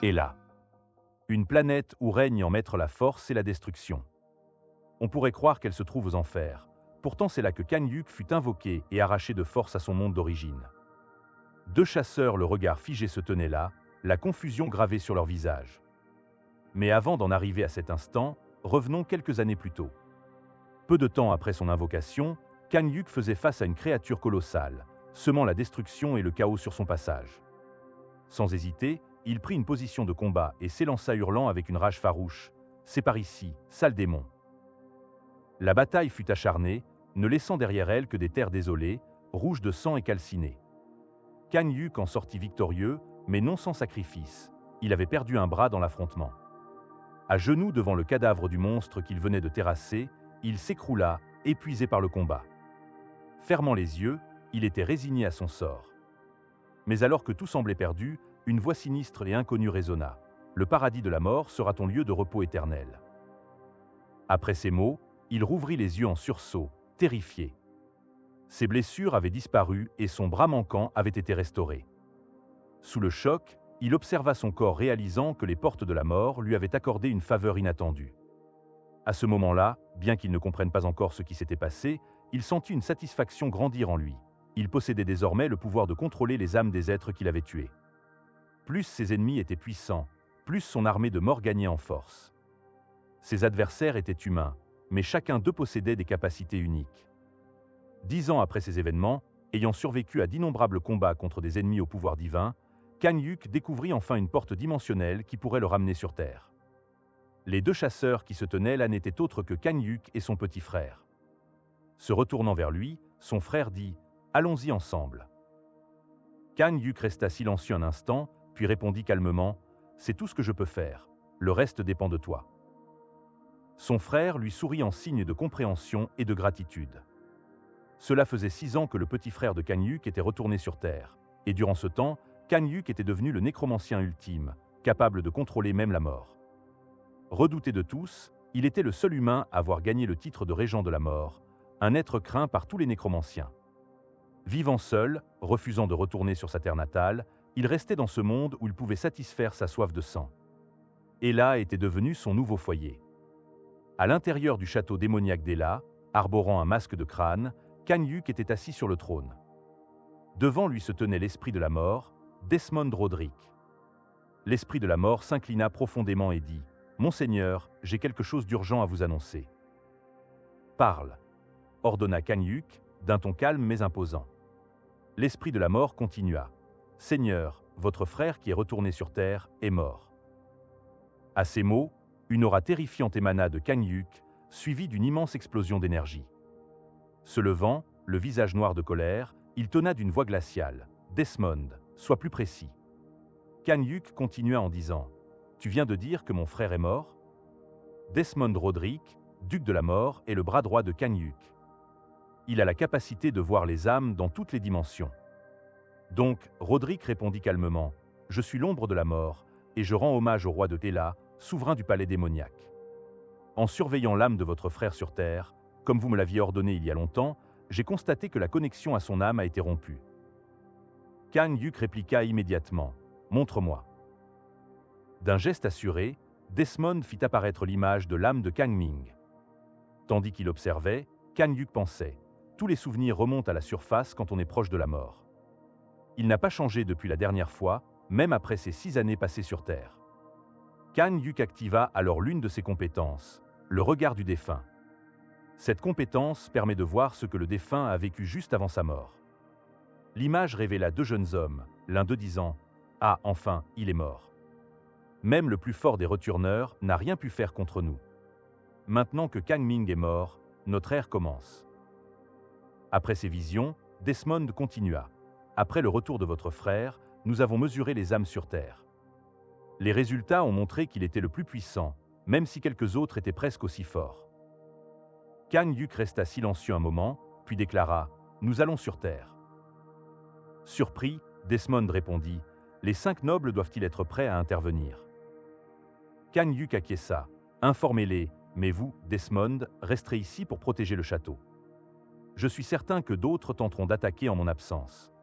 Et là, une planète où règne en maître la force et la destruction. On pourrait croire qu'elle se trouve aux enfers. Pourtant c'est là que Kanyuk fut invoqué et arraché de force à son monde d'origine. Deux chasseurs le regard figé se tenaient là, la confusion gravée sur leur visage. Mais avant d'en arriver à cet instant, revenons quelques années plus tôt. Peu de temps après son invocation, Kanyuk faisait face à une créature colossale, semant la destruction et le chaos sur son passage. Sans hésiter, il prit une position de combat et s'élança hurlant avec une rage farouche. « C'est par ici, sale démon !» La bataille fut acharnée, ne laissant derrière elle que des terres désolées, rouges de sang et calcinées. Kanyuk en sortit victorieux, mais non sans sacrifice. Il avait perdu un bras dans l'affrontement. À genoux devant le cadavre du monstre qu'il venait de terrasser, il s'écroula, épuisé par le combat. Fermant les yeux, il était résigné à son sort. Mais alors que tout semblait perdu, une voix sinistre et inconnue résonna. « Le paradis de la mort sera ton lieu de repos éternel. » Après ces mots, il rouvrit les yeux en sursaut, terrifié. Ses blessures avaient disparu et son bras manquant avait été restauré. Sous le choc, il observa son corps réalisant que les portes de la mort lui avaient accordé une faveur inattendue. À ce moment-là, bien qu'il ne comprenne pas encore ce qui s'était passé, il sentit une satisfaction grandir en lui. Il possédait désormais le pouvoir de contrôler les âmes des êtres qu'il avait tués. Plus ses ennemis étaient puissants, plus son armée de morts gagnait en force. Ses adversaires étaient humains, mais chacun d'eux possédait des capacités uniques. 10 ans après ces événements, ayant survécu à d'innombrables combats contre des ennemis au pouvoir divin, Kanyuk découvrit enfin une porte dimensionnelle qui pourrait le ramener sur Terre. Les deux chasseurs qui se tenaient là n'étaient autres que Kanyuk et son petit frère. Se retournant vers lui, son frère dit « Allons-y ensemble ». Kanyuk resta silencieux un instant, puis répondit calmement « C'est tout ce que je peux faire, le reste dépend de toi ». Son frère lui sourit en signe de compréhension et de gratitude. Cela faisait 6 ans que le petit frère de Kanyuk était retourné sur Terre, et durant ce temps, Kanyuk était devenu le nécromancien ultime, capable de contrôler même la mort. Redouté de tous, il était le seul humain à avoir gagné le titre de régent de la mort, un être craint par tous les nécromanciens. Vivant seul, refusant de retourner sur sa terre natale, il restait dans ce monde où il pouvait satisfaire sa soif de sang. Et là était devenu son nouveau foyer. À l'intérieur du château démoniaque d'Ela, arborant un masque de crâne, Kanyuk était assis sur le trône. Devant lui se tenait l'esprit de la mort, Desmond Roderick. L'esprit de la mort s'inclina profondément et dit « Monseigneur, j'ai quelque chose d'urgent à vous annoncer. » « Parle » ordonna Kanyuk, d'un ton calme mais imposant. L'esprit de la mort continua « Seigneur, votre frère qui est retourné sur terre est mort. » À ces mots, une aura terrifiante émana de Kanyuk, suivie d'une immense explosion d'énergie. Se levant, le visage noir de colère, il tonna d'une voix glaciale « Desmond, sois plus précis. » Kanyuk continua en disant « Tu viens de dire que mon frère est mort ?» Desmond Roderick, duc de la mort, est le bras droit de Kanyuk. Il a la capacité de voir les âmes dans toutes les dimensions. Donc, Roderick répondit calmement « Je suis l'ombre de la mort, et je rends hommage au roi de Tela, souverain du palais démoniaque. En surveillant l'âme de votre frère sur Terre, comme vous me l'aviez ordonné il y a longtemps, j'ai constaté que la connexion à son âme a été rompue. » Kanyuk répliqua immédiatement « Montre-moi. » D'un geste assuré, Desmond fit apparaître l'image de l'âme de Kang Ming. Tandis qu'il observait, Kanyuk pensait « Tous les souvenirs remontent à la surface quand on est proche de la mort. » Il n'a pas changé depuis la dernière fois, même après ces 6 années passées sur Terre. Kanyuk activa alors l'une de ses compétences, le regard du défunt. Cette compétence permet de voir ce que le défunt a vécu juste avant sa mort. L'image révéla 2 jeunes hommes, l'un d'eux disant « Ah, enfin, il est mort. Même le plus fort des returneurs n'a rien pu faire contre nous. Maintenant que Kang Ming est mort, notre ère commence. » Après ces visions, Desmond continua. « Après le retour de votre frère, nous avons mesuré les âmes sur Terre. Les résultats ont montré qu'il était le plus puissant, même si quelques autres étaient presque aussi forts. » Kanyuk resta silencieux un moment, puis déclara « Nous allons sur Terre. » Surpris, Desmond répondit « Les 5 nobles doivent-ils être prêts à intervenir ?» Kanyuk acquiesça. « Informez-les, mais vous, Desmond, resterez ici pour protéger le château. Je suis certain que d'autres tenteront d'attaquer en mon absence. »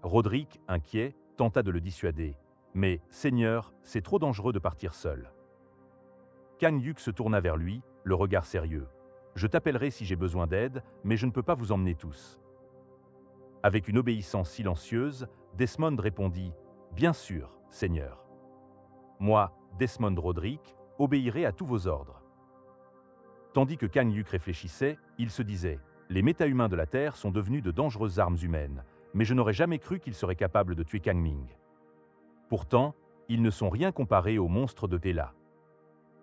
Roderick, inquiet, tenta de le dissuader. « Mais, Seigneur, c'est trop dangereux de partir seul. Kang Yuk se tourna vers lui, le regard sérieux. Je t'appellerai si j'ai besoin d'aide, mais je ne peux pas vous emmener tous. Avec une obéissance silencieuse, Desmond répondit « Bien sûr, Seigneur. Moi, Desmond Roderick, obéirai à tous vos ordres. » Tandis que Kang Yuk réfléchissait, il se disait « Les méta-humains de la Terre sont devenus de dangereuses armes humaines, mais je n'aurais jamais cru qu'ils seraient capables de tuer Kang Ming. Pourtant, ils ne sont rien comparés aux monstres de Tela. »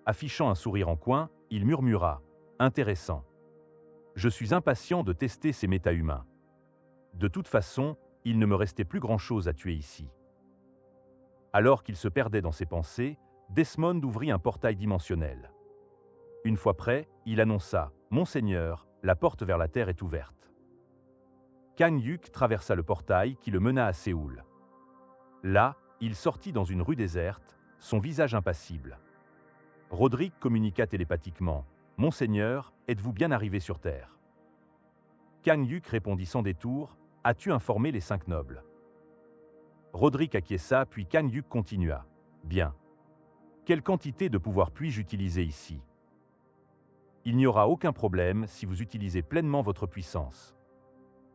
Affichant un sourire en coin, il murmura « Intéressant. Je suis impatient de tester ces méta-humains. De toute façon, il ne me restait plus grand-chose à tuer ici. » Alors qu'il se perdait dans ses pensées, Desmond ouvrit un portail dimensionnel. Une fois prêt, il annonça « Monseigneur, la porte vers la Terre est ouverte. » Kang Yuk traversa le portail qui le mena à Séoul. Là, il sortit dans une rue déserte, son visage impassible. Roderick communiqua télépathiquement « Monseigneur, êtes-vous bien arrivé sur Terre ?» Kang Yuk répondit sans détour « As-tu informé les 5 nobles ?» Roderick acquiesça, puis Kang Yuk continua « Bien. Quelle quantité de pouvoir puis-je utiliser ici ? » Il n'y aura aucun problème si vous utilisez pleinement votre puissance.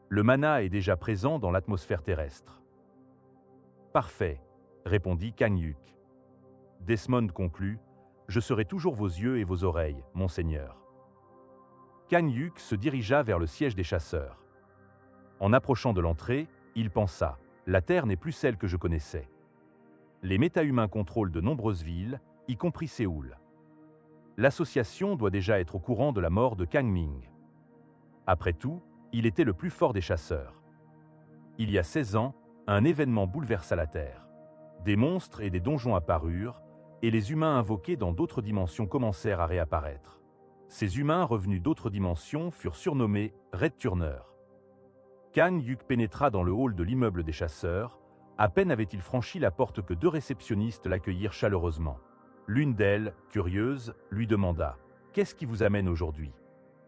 Le mana est déjà présent dans l'atmosphère terrestre. Parfait, répondit Kang Yuk. Desmond conclut « Je serai toujours vos yeux et vos oreilles, monseigneur. » Kang Yuk se dirigea vers le siège des chasseurs. En approchant de l'entrée, il pensa « La Terre n'est plus celle que je connaissais. Les méta-humains contrôlent de nombreuses villes, y compris Séoul. L'association doit déjà être au courant de la mort de Kang Ming. Après tout, il était le plus fort des chasseurs. Il y a 16 ans, un événement bouleversa la Terre. Des monstres et des donjons apparurent, et les humains invoqués dans d'autres dimensions commencèrent à réapparaître. Ces humains revenus d'autres dimensions furent surnommés Red Turner. Kang Yuk pénétra dans le hall de l'immeuble des chasseurs. À peine avait-il franchi la porte que 2 réceptionnistes l'accueillirent chaleureusement. L'une d'elles, curieuse, lui demanda « Qu'est-ce qui vous amène aujourd'hui ?»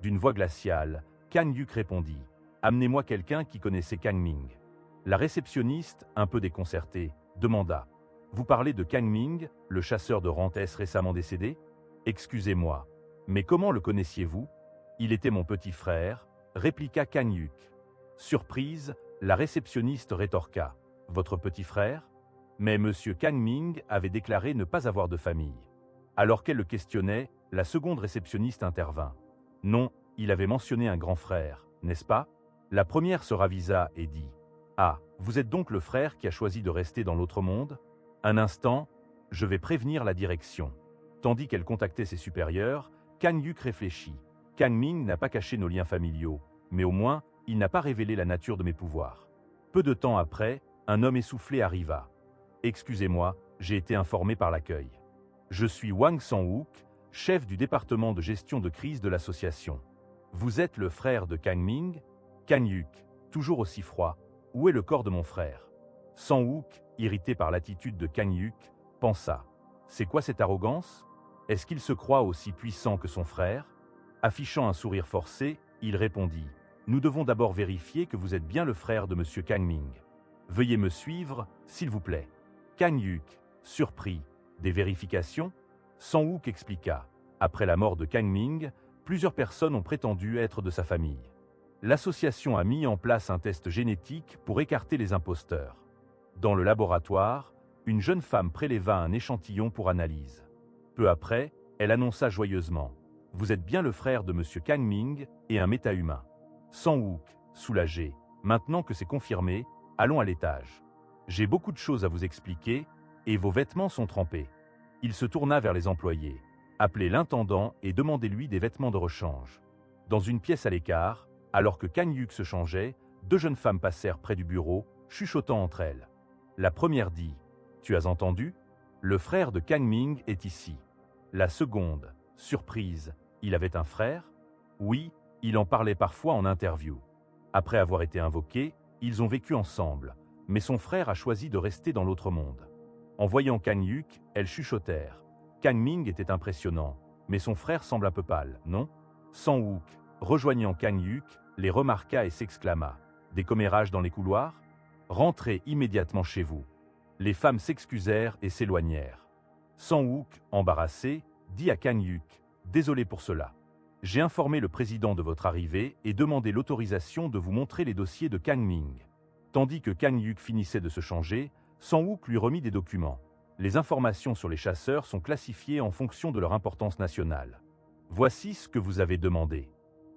D'une voix glaciale, Kang Yuk répondit « Amenez-moi quelqu'un qui connaissait Kang Ming. » La réceptionniste, un peu déconcertée, demanda « Vous parlez de Kang Ming, le chasseur de Rantes récemment décédé ? Excusez-moi, mais comment le connaissiez-vous ? Il était mon petit frère, répliqua Kang Yuk. Surprise, la réceptionniste rétorqua « Votre petit frère ?» Mais M. Kang Ming avait déclaré ne pas avoir de famille. Alors qu'elle le questionnait, la seconde réceptionniste intervint. « Non, il avait mentionné un grand frère, n'est-ce pas ?» La première se ravisa et dit « Ah, vous êtes donc le frère qui a choisi de rester dans l'autre monde ? Un instant, je vais prévenir la direction. » Tandis qu'elle contactait ses supérieurs, Kang Yuk réfléchit. « Kang Ming n'a pas caché nos liens familiaux, mais au moins, il n'a pas révélé la nature de mes pouvoirs. » Peu de temps après, un homme essoufflé arriva. « Excusez-moi, j'ai été informé par l'accueil. Je suis Wang Sang-wook, chef du département de gestion de crise de l'association. Vous êtes le frère de Kang Ming ?» Kang Yuk, toujours aussi froid. « Où est le corps de mon frère ?» Sang-wook, irrité par l'attitude de Kang Yuk, pensa. « C'est quoi cette arrogance ? Est-ce qu'il se croit aussi puissant que son frère ?» Affichant un sourire forcé, il répondit. « Nous devons d'abord vérifier que vous êtes bien le frère de M. Kang Ming. Veuillez me suivre, s'il vous plaît. » Kang Yuk, surpris. « Des vérifications ?» Sang-wook expliqua. Après la mort de Kang Ming, plusieurs personnes ont prétendu être de sa famille. L'association a mis en place un test génétique pour écarter les imposteurs. Dans le laboratoire, une jeune femme préléva un échantillon pour analyse. Peu après, elle annonça joyeusement « Vous êtes bien le frère de M. Kang Ming et un méta-humain. » Sang-wook, soulagé. « Maintenant que c'est confirmé, allons à l'étage. J'ai beaucoup de choses à vous expliquer, et vos vêtements sont trempés. » Il se tourna vers les employés. « Appelez l'intendant et demandez-lui des vêtements de rechange. » Dans une pièce à l'écart, alors que Kang Yuk se changeait, 2 jeunes femmes passèrent près du bureau, chuchotant entre elles. La première dit « Tu as entendu ? Le frère de Kang Ming est ici. » La seconde, surprise « Il avait un frère ? » Oui, il en parlait parfois en interview. Après avoir été invoqués, ils ont vécu ensemble, mais son frère a choisi de rester dans l'autre monde. En voyant Kang Yuk, elles chuchotèrent. Kang Ming était impressionnant, mais son frère semble un peu pâle, non ? Sang-wook, rejoignant Kang Yuk, les remarqua et s'exclama. « Des commérages dans les couloirs ? Rentrez immédiatement chez vous. » Les femmes s'excusèrent et s'éloignèrent. Sang-wook, embarrassé, dit à Kang-yuk, « Désolé pour cela. J'ai informé le président de votre arrivée et demandé l'autorisation de vous montrer les dossiers de Kang Ming. » Tandis que Kang-yuk finissait de se changer, Sang-wook lui remit des documents. Les informations sur les chasseurs sont classifiées en fonction de leur importance nationale. « Voici ce que vous avez demandé. »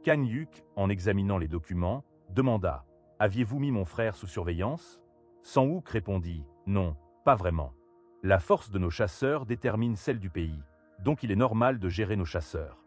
Kang-yuk, en examinant les documents, demanda, « Aviez-vous mis mon frère sous surveillance ?» Sang-wook répondit, « Non, pas vraiment. La force de nos chasseurs détermine celle du pays, donc il est normal de gérer nos chasseurs.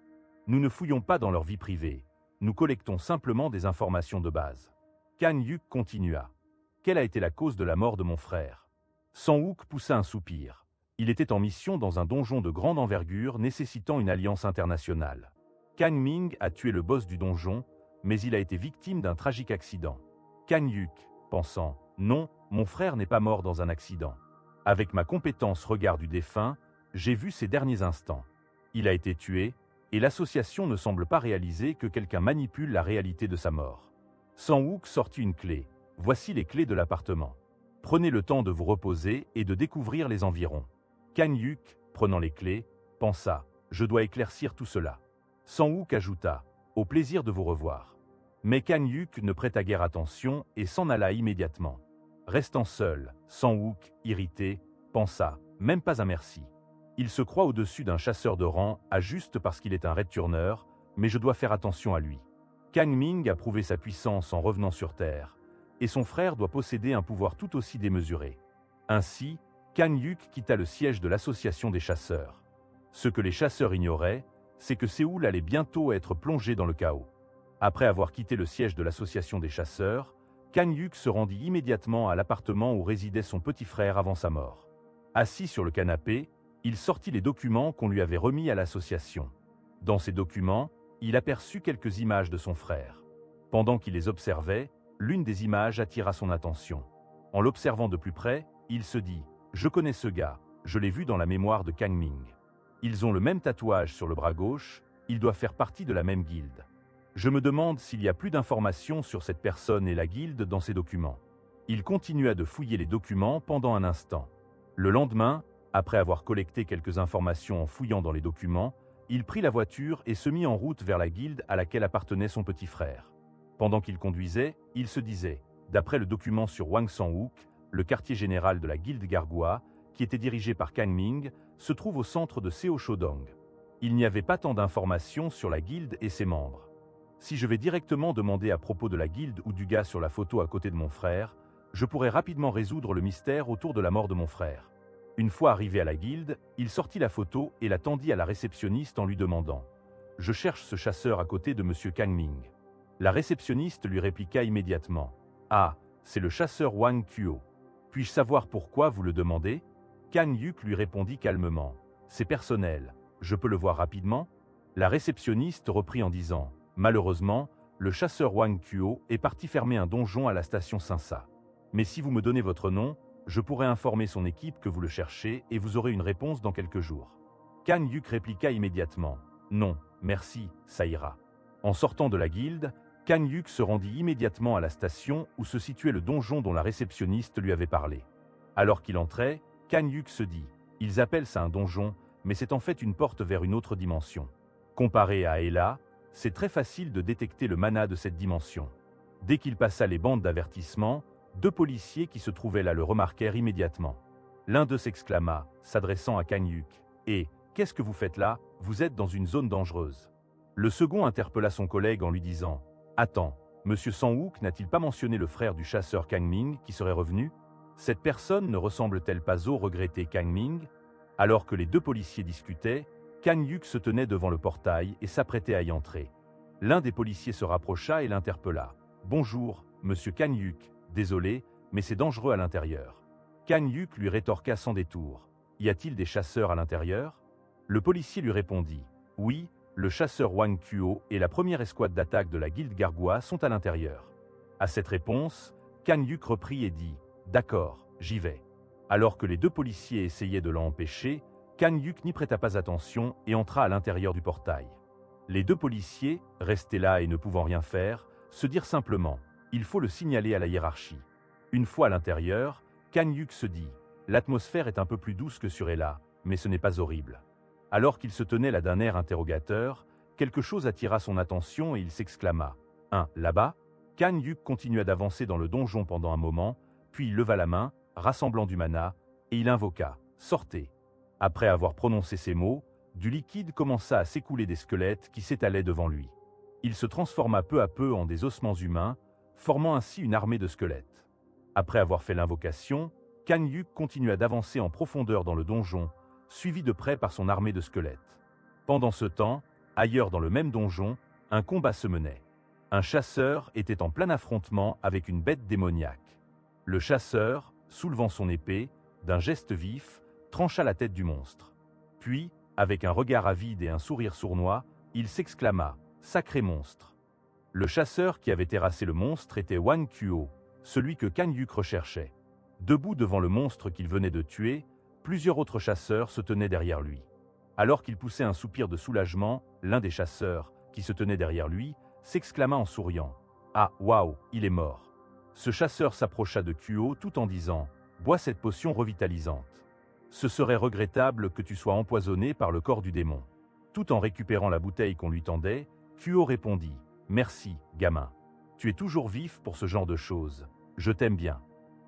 Nous ne fouillons pas dans leur vie privée, nous collectons simplement des informations de base. » Kang-yuk continua, « Quelle a été la cause de la mort de mon frère ?» Sang-wook poussa un soupir. Il était en mission dans un donjon de grande envergure nécessitant une alliance internationale. Kang Ming a tué le boss du donjon, mais il a été victime d'un tragique accident. Kang-yuk, pensant, « Non, mon frère n'est pas mort dans un accident. Avec ma compétence regard du défunt, j'ai vu ses derniers instants. Il a été tué, et l'association ne semble pas réaliser que quelqu'un manipule la réalité de sa mort. » Sang-wook sortit une clé. « Voici les clés de l'appartement. Prenez le temps de vous reposer et de découvrir les environs. » Kang-yuk, prenant les clés, pensa, « Je dois éclaircir tout cela. » Sang-wook ajouta, « Au plaisir de vous revoir. » Mais Kang-yuk ne prêta guère attention et s'en alla immédiatement. Restant seul, Sang-wook, irrité, pensa, « Même pas un merci. Il se croit au-dessus d'un chasseur de rang, à juste parce qu'il est un red turner, mais je dois faire attention à lui. Kang Ming a prouvé sa puissance en revenant sur Terre, et son frère doit posséder un pouvoir tout aussi démesuré. » Ainsi, Kang-yuk quitta le siège de l'association des chasseurs. Ce que les chasseurs ignoraient, c'est que Séoul allait bientôt être plongé dans le chaos. Après avoir quitté le siège de l'association des chasseurs, Kang-yuk se rendit immédiatement à l'appartement où résidait son petit frère avant sa mort. Assis sur le canapé, il sortit les documents qu'on lui avait remis à l'association. Dans ces documents, il aperçut quelques images de son frère. Pendant qu'il les observait, l'une des images attira son attention. En l'observant de plus près, il se dit « Je connais ce gars, je l'ai vu dans la mémoire de Kang Ming. Ils ont le même tatouage sur le bras gauche, il doit faire partie de la même guilde. Je me demande s'il y a plus d'informations sur cette personne et la guilde dans ces documents. » Il continua de fouiller les documents pendant un instant. Le lendemain, après avoir collecté quelques informations en fouillant dans les documents, il prit la voiture et se mit en route vers la guilde à laquelle appartenait son petit frère. Pendant qu'il conduisait, il se disait, d'après le document sur Hwang Sang-wook, le quartier général de la guilde Gargoua, qui était dirigé par Kang Ming, se trouve au centre de Seo-Shodong. Il n'y avait pas tant d'informations sur la guilde et ses membres. Si je vais directement demander à propos de la guilde ou du gars sur la photo à côté de mon frère, je pourrai rapidement résoudre le mystère autour de la mort de mon frère. Une fois arrivé à la guilde, il sortit la photo et la tendit à la réceptionniste en lui demandant « Je cherche ce chasseur à côté de monsieur Kang Ming. » La réceptionniste lui répliqua immédiatement « Ah, c'est le chasseur Hwang Kuo. Puis-je savoir pourquoi vous le demandez ?» Kang-yuk lui répondit calmement « C'est personnel, je peux le voir rapidement ?» La réceptionniste reprit en disant « Malheureusement, le chasseur Hwang Kuo est parti fermer un donjon à la station Sinsa. Mais si vous me donnez votre nom, je pourrai informer son équipe que vous le cherchez et vous aurez une réponse dans quelques jours. » Kang-yuk répliqua immédiatement « Non, merci, ça ira. » En sortant de la guilde, Kang-yuk se rendit immédiatement à la station où se situait le donjon dont la réceptionniste lui avait parlé. Alors qu'il entrait, Kang-yuk se dit « Ils appellent ça un donjon, mais c'est en fait une porte vers une autre dimension. Comparé à Ella, c'est très facile de détecter le mana de cette dimension. » Dès qu'il passa les bandes d'avertissement, 2 policiers qui se trouvaient là le remarquèrent immédiatement. L'un d'eux s'exclama, s'adressant à Kang-yuk, « Eh, qu'est-ce que vous faites là? Vous êtes dans une zone dangereuse. » Le second interpella son collègue en lui disant, « Attends, monsieur Sang-wook n'a-t-il pas mentionné le frère du chasseur Kang Ming qui serait revenu? Cette personne ne ressemble-t-elle pas au regretté Kang Ming ?» Alors que les 2 policiers discutaient, Kang-yuk se tenait devant le portail et s'apprêtait à y entrer. L'un des policiers se rapprocha et l'interpella. « Bonjour, monsieur Kang-yuk. Désolé, mais c'est dangereux à l'intérieur. » Kang-yuk lui rétorqua sans détour. « Y a-t-il des chasseurs à l'intérieur ?» Le policier lui répondit. « Oui, le chasseur Hwang Kuo et la première escouade d'attaque de la guilde Gargoua sont à l'intérieur. » À cette réponse, Kang-yuk reprit et dit « D'accord, j'y vais. » Alors que les 2 policiers essayaient de l'empêcher, Kang-yuk n'y prêta pas attention et entra à l'intérieur du portail. Les 2 policiers, restés là et ne pouvant rien faire, se dirent simplement « Il faut le signaler à la hiérarchie. » Une fois à l'intérieur, Kang-yuk se dit « L'atmosphère est un peu plus douce que sur Ella, mais ce n'est pas horrible. Alors qu'il se tenait là d'un air interrogateur, quelque chose attira son attention et il s'exclama. « Là-bas ?» Kang Hyuk continua d'avancer dans le donjon pendant un moment, puis il leva la main, rassemblant du mana, et il invoqua « Sortez !» Après avoir prononcé ces mots, du liquide commença à s'écouler des squelettes qui s'étalaient devant lui. Il se transforma peu à peu en des ossements humains, formant ainsi une armée de squelettes. Après avoir fait l'invocation, Kang Hyuk continua d'avancer en profondeur dans le donjon, suivi de près par son armée de squelettes. Pendant ce temps, ailleurs dans le même donjon, un combat se menait. Un chasseur était en plein affrontement avec une bête démoniaque. Le chasseur, soulevant son épée, d'un geste vif, trancha la tête du monstre. Puis, avec un regard avide et un sourire sournois, il s'exclama « Sacré monstre !» Le chasseur qui avait terrassé le monstre était Wang Kuo, celui que Kang Hyuk recherchait. Debout devant le monstre qu'il venait de tuer, plusieurs autres chasseurs se tenaient derrière lui. Alors qu'il poussait un soupir de soulagement, l'un des chasseurs, qui se tenait derrière lui, s'exclama en souriant. « Ah, waouh, il est mort !» Ce chasseur s'approcha de Kuo tout en disant « Bois cette potion revitalisante. Ce serait regrettable que tu sois empoisonné par le corps du démon. » Tout en récupérant la bouteille qu'on lui tendait, Kuo répondit « Merci, gamin. Tu es toujours vif pour ce genre de choses. Je t'aime bien. »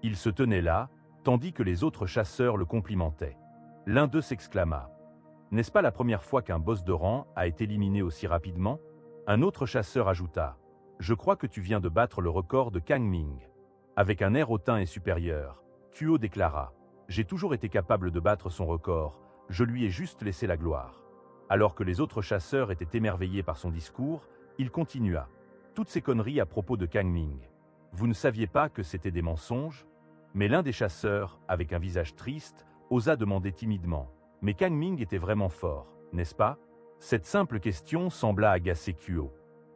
Il se tenait là, tandis que les autres chasseurs le complimentaient. L'un d'eux s'exclama « N'est-ce pas la première fois qu'un boss de rang a été éliminé aussi rapidement ?» Un autre chasseur ajouta « Je crois que tu viens de battre le record de Kang Ming. » Avec un air hautain et supérieur, Kuo déclara « J'ai toujours été capable de battre son record, je lui ai juste laissé la gloire. » Alors que les autres chasseurs étaient émerveillés par son discours, il continua « Toutes ces conneries à propos de Kang Ming. Vous ne saviez pas que c'était des mensonges ?» Mais l'un des chasseurs, avec un visage triste, osa demander timidement « Mais Kang Ming était vraiment fort, n'est-ce pas ?» Cette simple question sembla agacer Kuo.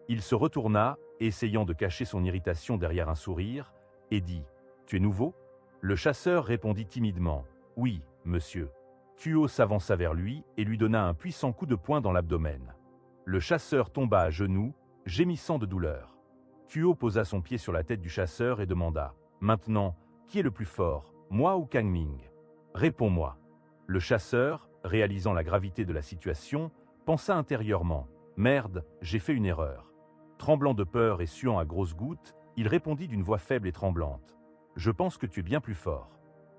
Il se retourna, essayant de cacher son irritation derrière un sourire, et dit « Tu es nouveau ?» Le chasseur répondit timidement « Oui, monsieur. » Kuo s'avança vers lui et lui donna un puissant coup de poing dans l'abdomen. Le chasseur tomba à genoux, gémissant de douleur. Kuo posa son pied sur la tête du chasseur et demanda « Maintenant, qui est le plus fort, moi ou Kang Ming? Réponds-moi. » Le chasseur, réalisant la gravité de la situation, pensa intérieurement « Merde, j'ai fait une erreur. » Tremblant de peur et suant à grosses gouttes, il répondit d'une voix faible et tremblante « Je pense que tu es bien plus fort. »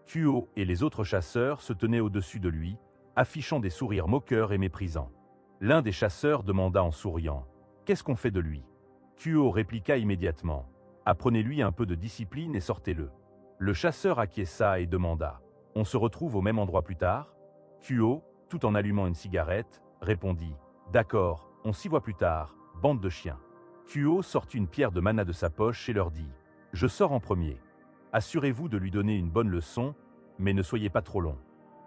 Kuo et les autres chasseurs se tenaient au-dessus de lui, affichant des sourires moqueurs et méprisants. L'un des chasseurs demanda en souriant « Qu'est-ce qu'on fait de lui ?» Kuo répliqua immédiatement « Apprenez-lui un peu de discipline et sortez-le. » Le chasseur acquiesça et demanda « On se retrouve au même endroit plus tard ?» Kuo, tout en allumant une cigarette, répondit « D'accord, on s'y voit plus tard, bande de chiens. » Kuo sortit une pierre de mana de sa poche et leur dit « Je sors en premier. Assurez-vous de lui donner une bonne leçon, mais ne soyez pas trop long. »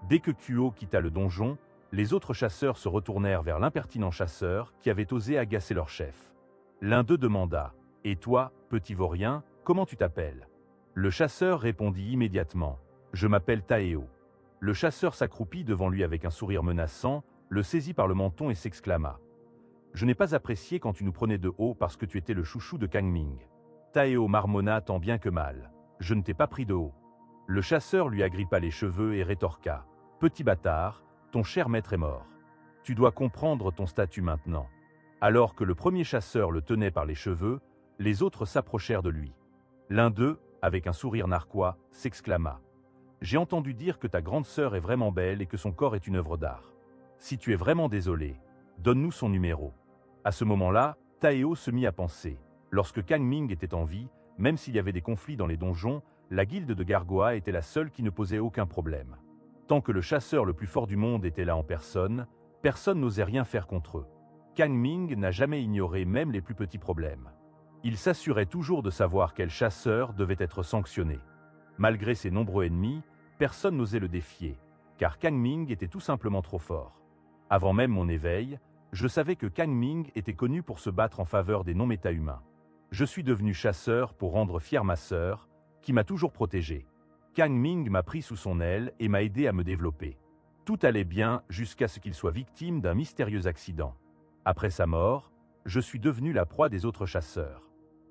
Dès que Kuo quitta le donjon, les autres chasseurs se retournèrent vers l'impertinent chasseur qui avait osé agacer leur chef. L'un d'eux demanda « Et toi, petit vaurien, comment tu t'appelles ?» Le chasseur répondit immédiatement « Je m'appelle Taeo. » Le chasseur s'accroupit devant lui avec un sourire menaçant, le saisit par le menton et s'exclama « Je n'ai pas apprécié quand tu nous prenais de haut parce que tu étais le chouchou de Kang Ming. » Taeo marmonna tant bien que mal « Je ne t'ai pas pris de haut. » Le chasseur lui agrippa les cheveux et rétorqua « Petit bâtard, ton cher maître est mort. Tu dois comprendre ton statut maintenant. » Alors que le premier chasseur le tenait par les cheveux, les autres s'approchèrent de lui. L'un d'eux, avec un sourire narquois, s'exclama « J'ai entendu dire que ta grande sœur est vraiment belle et que son corps est une œuvre d'art. Si tu es vraiment désolé, donne-nous son numéro. » À ce moment-là, Taeo se mit à penser. Lorsque Kang Ming était en vie, même s'il y avait des conflits dans les donjons, la guilde de Gargoa était la seule qui ne posait aucun problème. Tant que le chasseur le plus fort du monde était là en personne, personne n'osait rien faire contre eux. Kang Ming n'a jamais ignoré même les plus petits problèmes. Il s'assurait toujours de savoir quel chasseur devait être sanctionné. Malgré ses nombreux ennemis, personne n'osait le défier, car Kang Ming était tout simplement trop fort. Avant même mon éveil, je savais que Kang Ming était connu pour se battre en faveur des non-méta-humains. Je suis devenu chasseur pour rendre fière ma sœur, qui m'a toujours protégé. Kang Ming m'a pris sous son aile et m'a aidé à me développer. Tout allait bien jusqu'à ce qu'il soit victime d'un mystérieux accident. Après sa mort, je suis devenu la proie des autres chasseurs.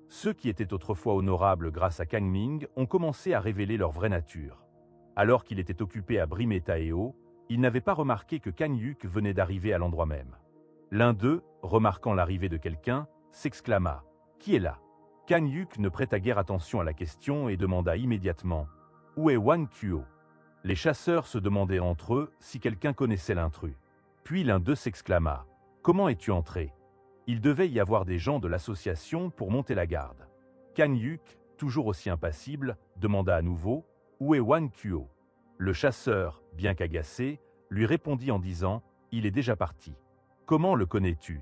Ceux qui étaient autrefois honorables grâce à Kang Ming ont commencé à révéler leur vraie nature. Alors qu'il était occupé à brimer Taeo, il n'avait pas remarqué que Kang Hyuk venait d'arriver à l'endroit même. L'un d'eux, remarquant l'arrivée de quelqu'un, s'exclama « Qui est là ?» Kang Hyuk ne prêta guère attention à la question et demanda immédiatement « Où est Hwang Kyo ?» Les chasseurs se demandaient entre eux si quelqu'un connaissait l'intrus. Puis l'un d'eux s'exclama « Comment es-tu entré ?» Il devait y avoir des gens de l'association pour monter la garde. Kang Hyuk, toujours aussi impassible, demanda à nouveau « Où est Hwang Kyo ?» Le chasseur, bien qu'agacé, lui répondit en disant « Il est déjà parti. » « Comment le connais-tu »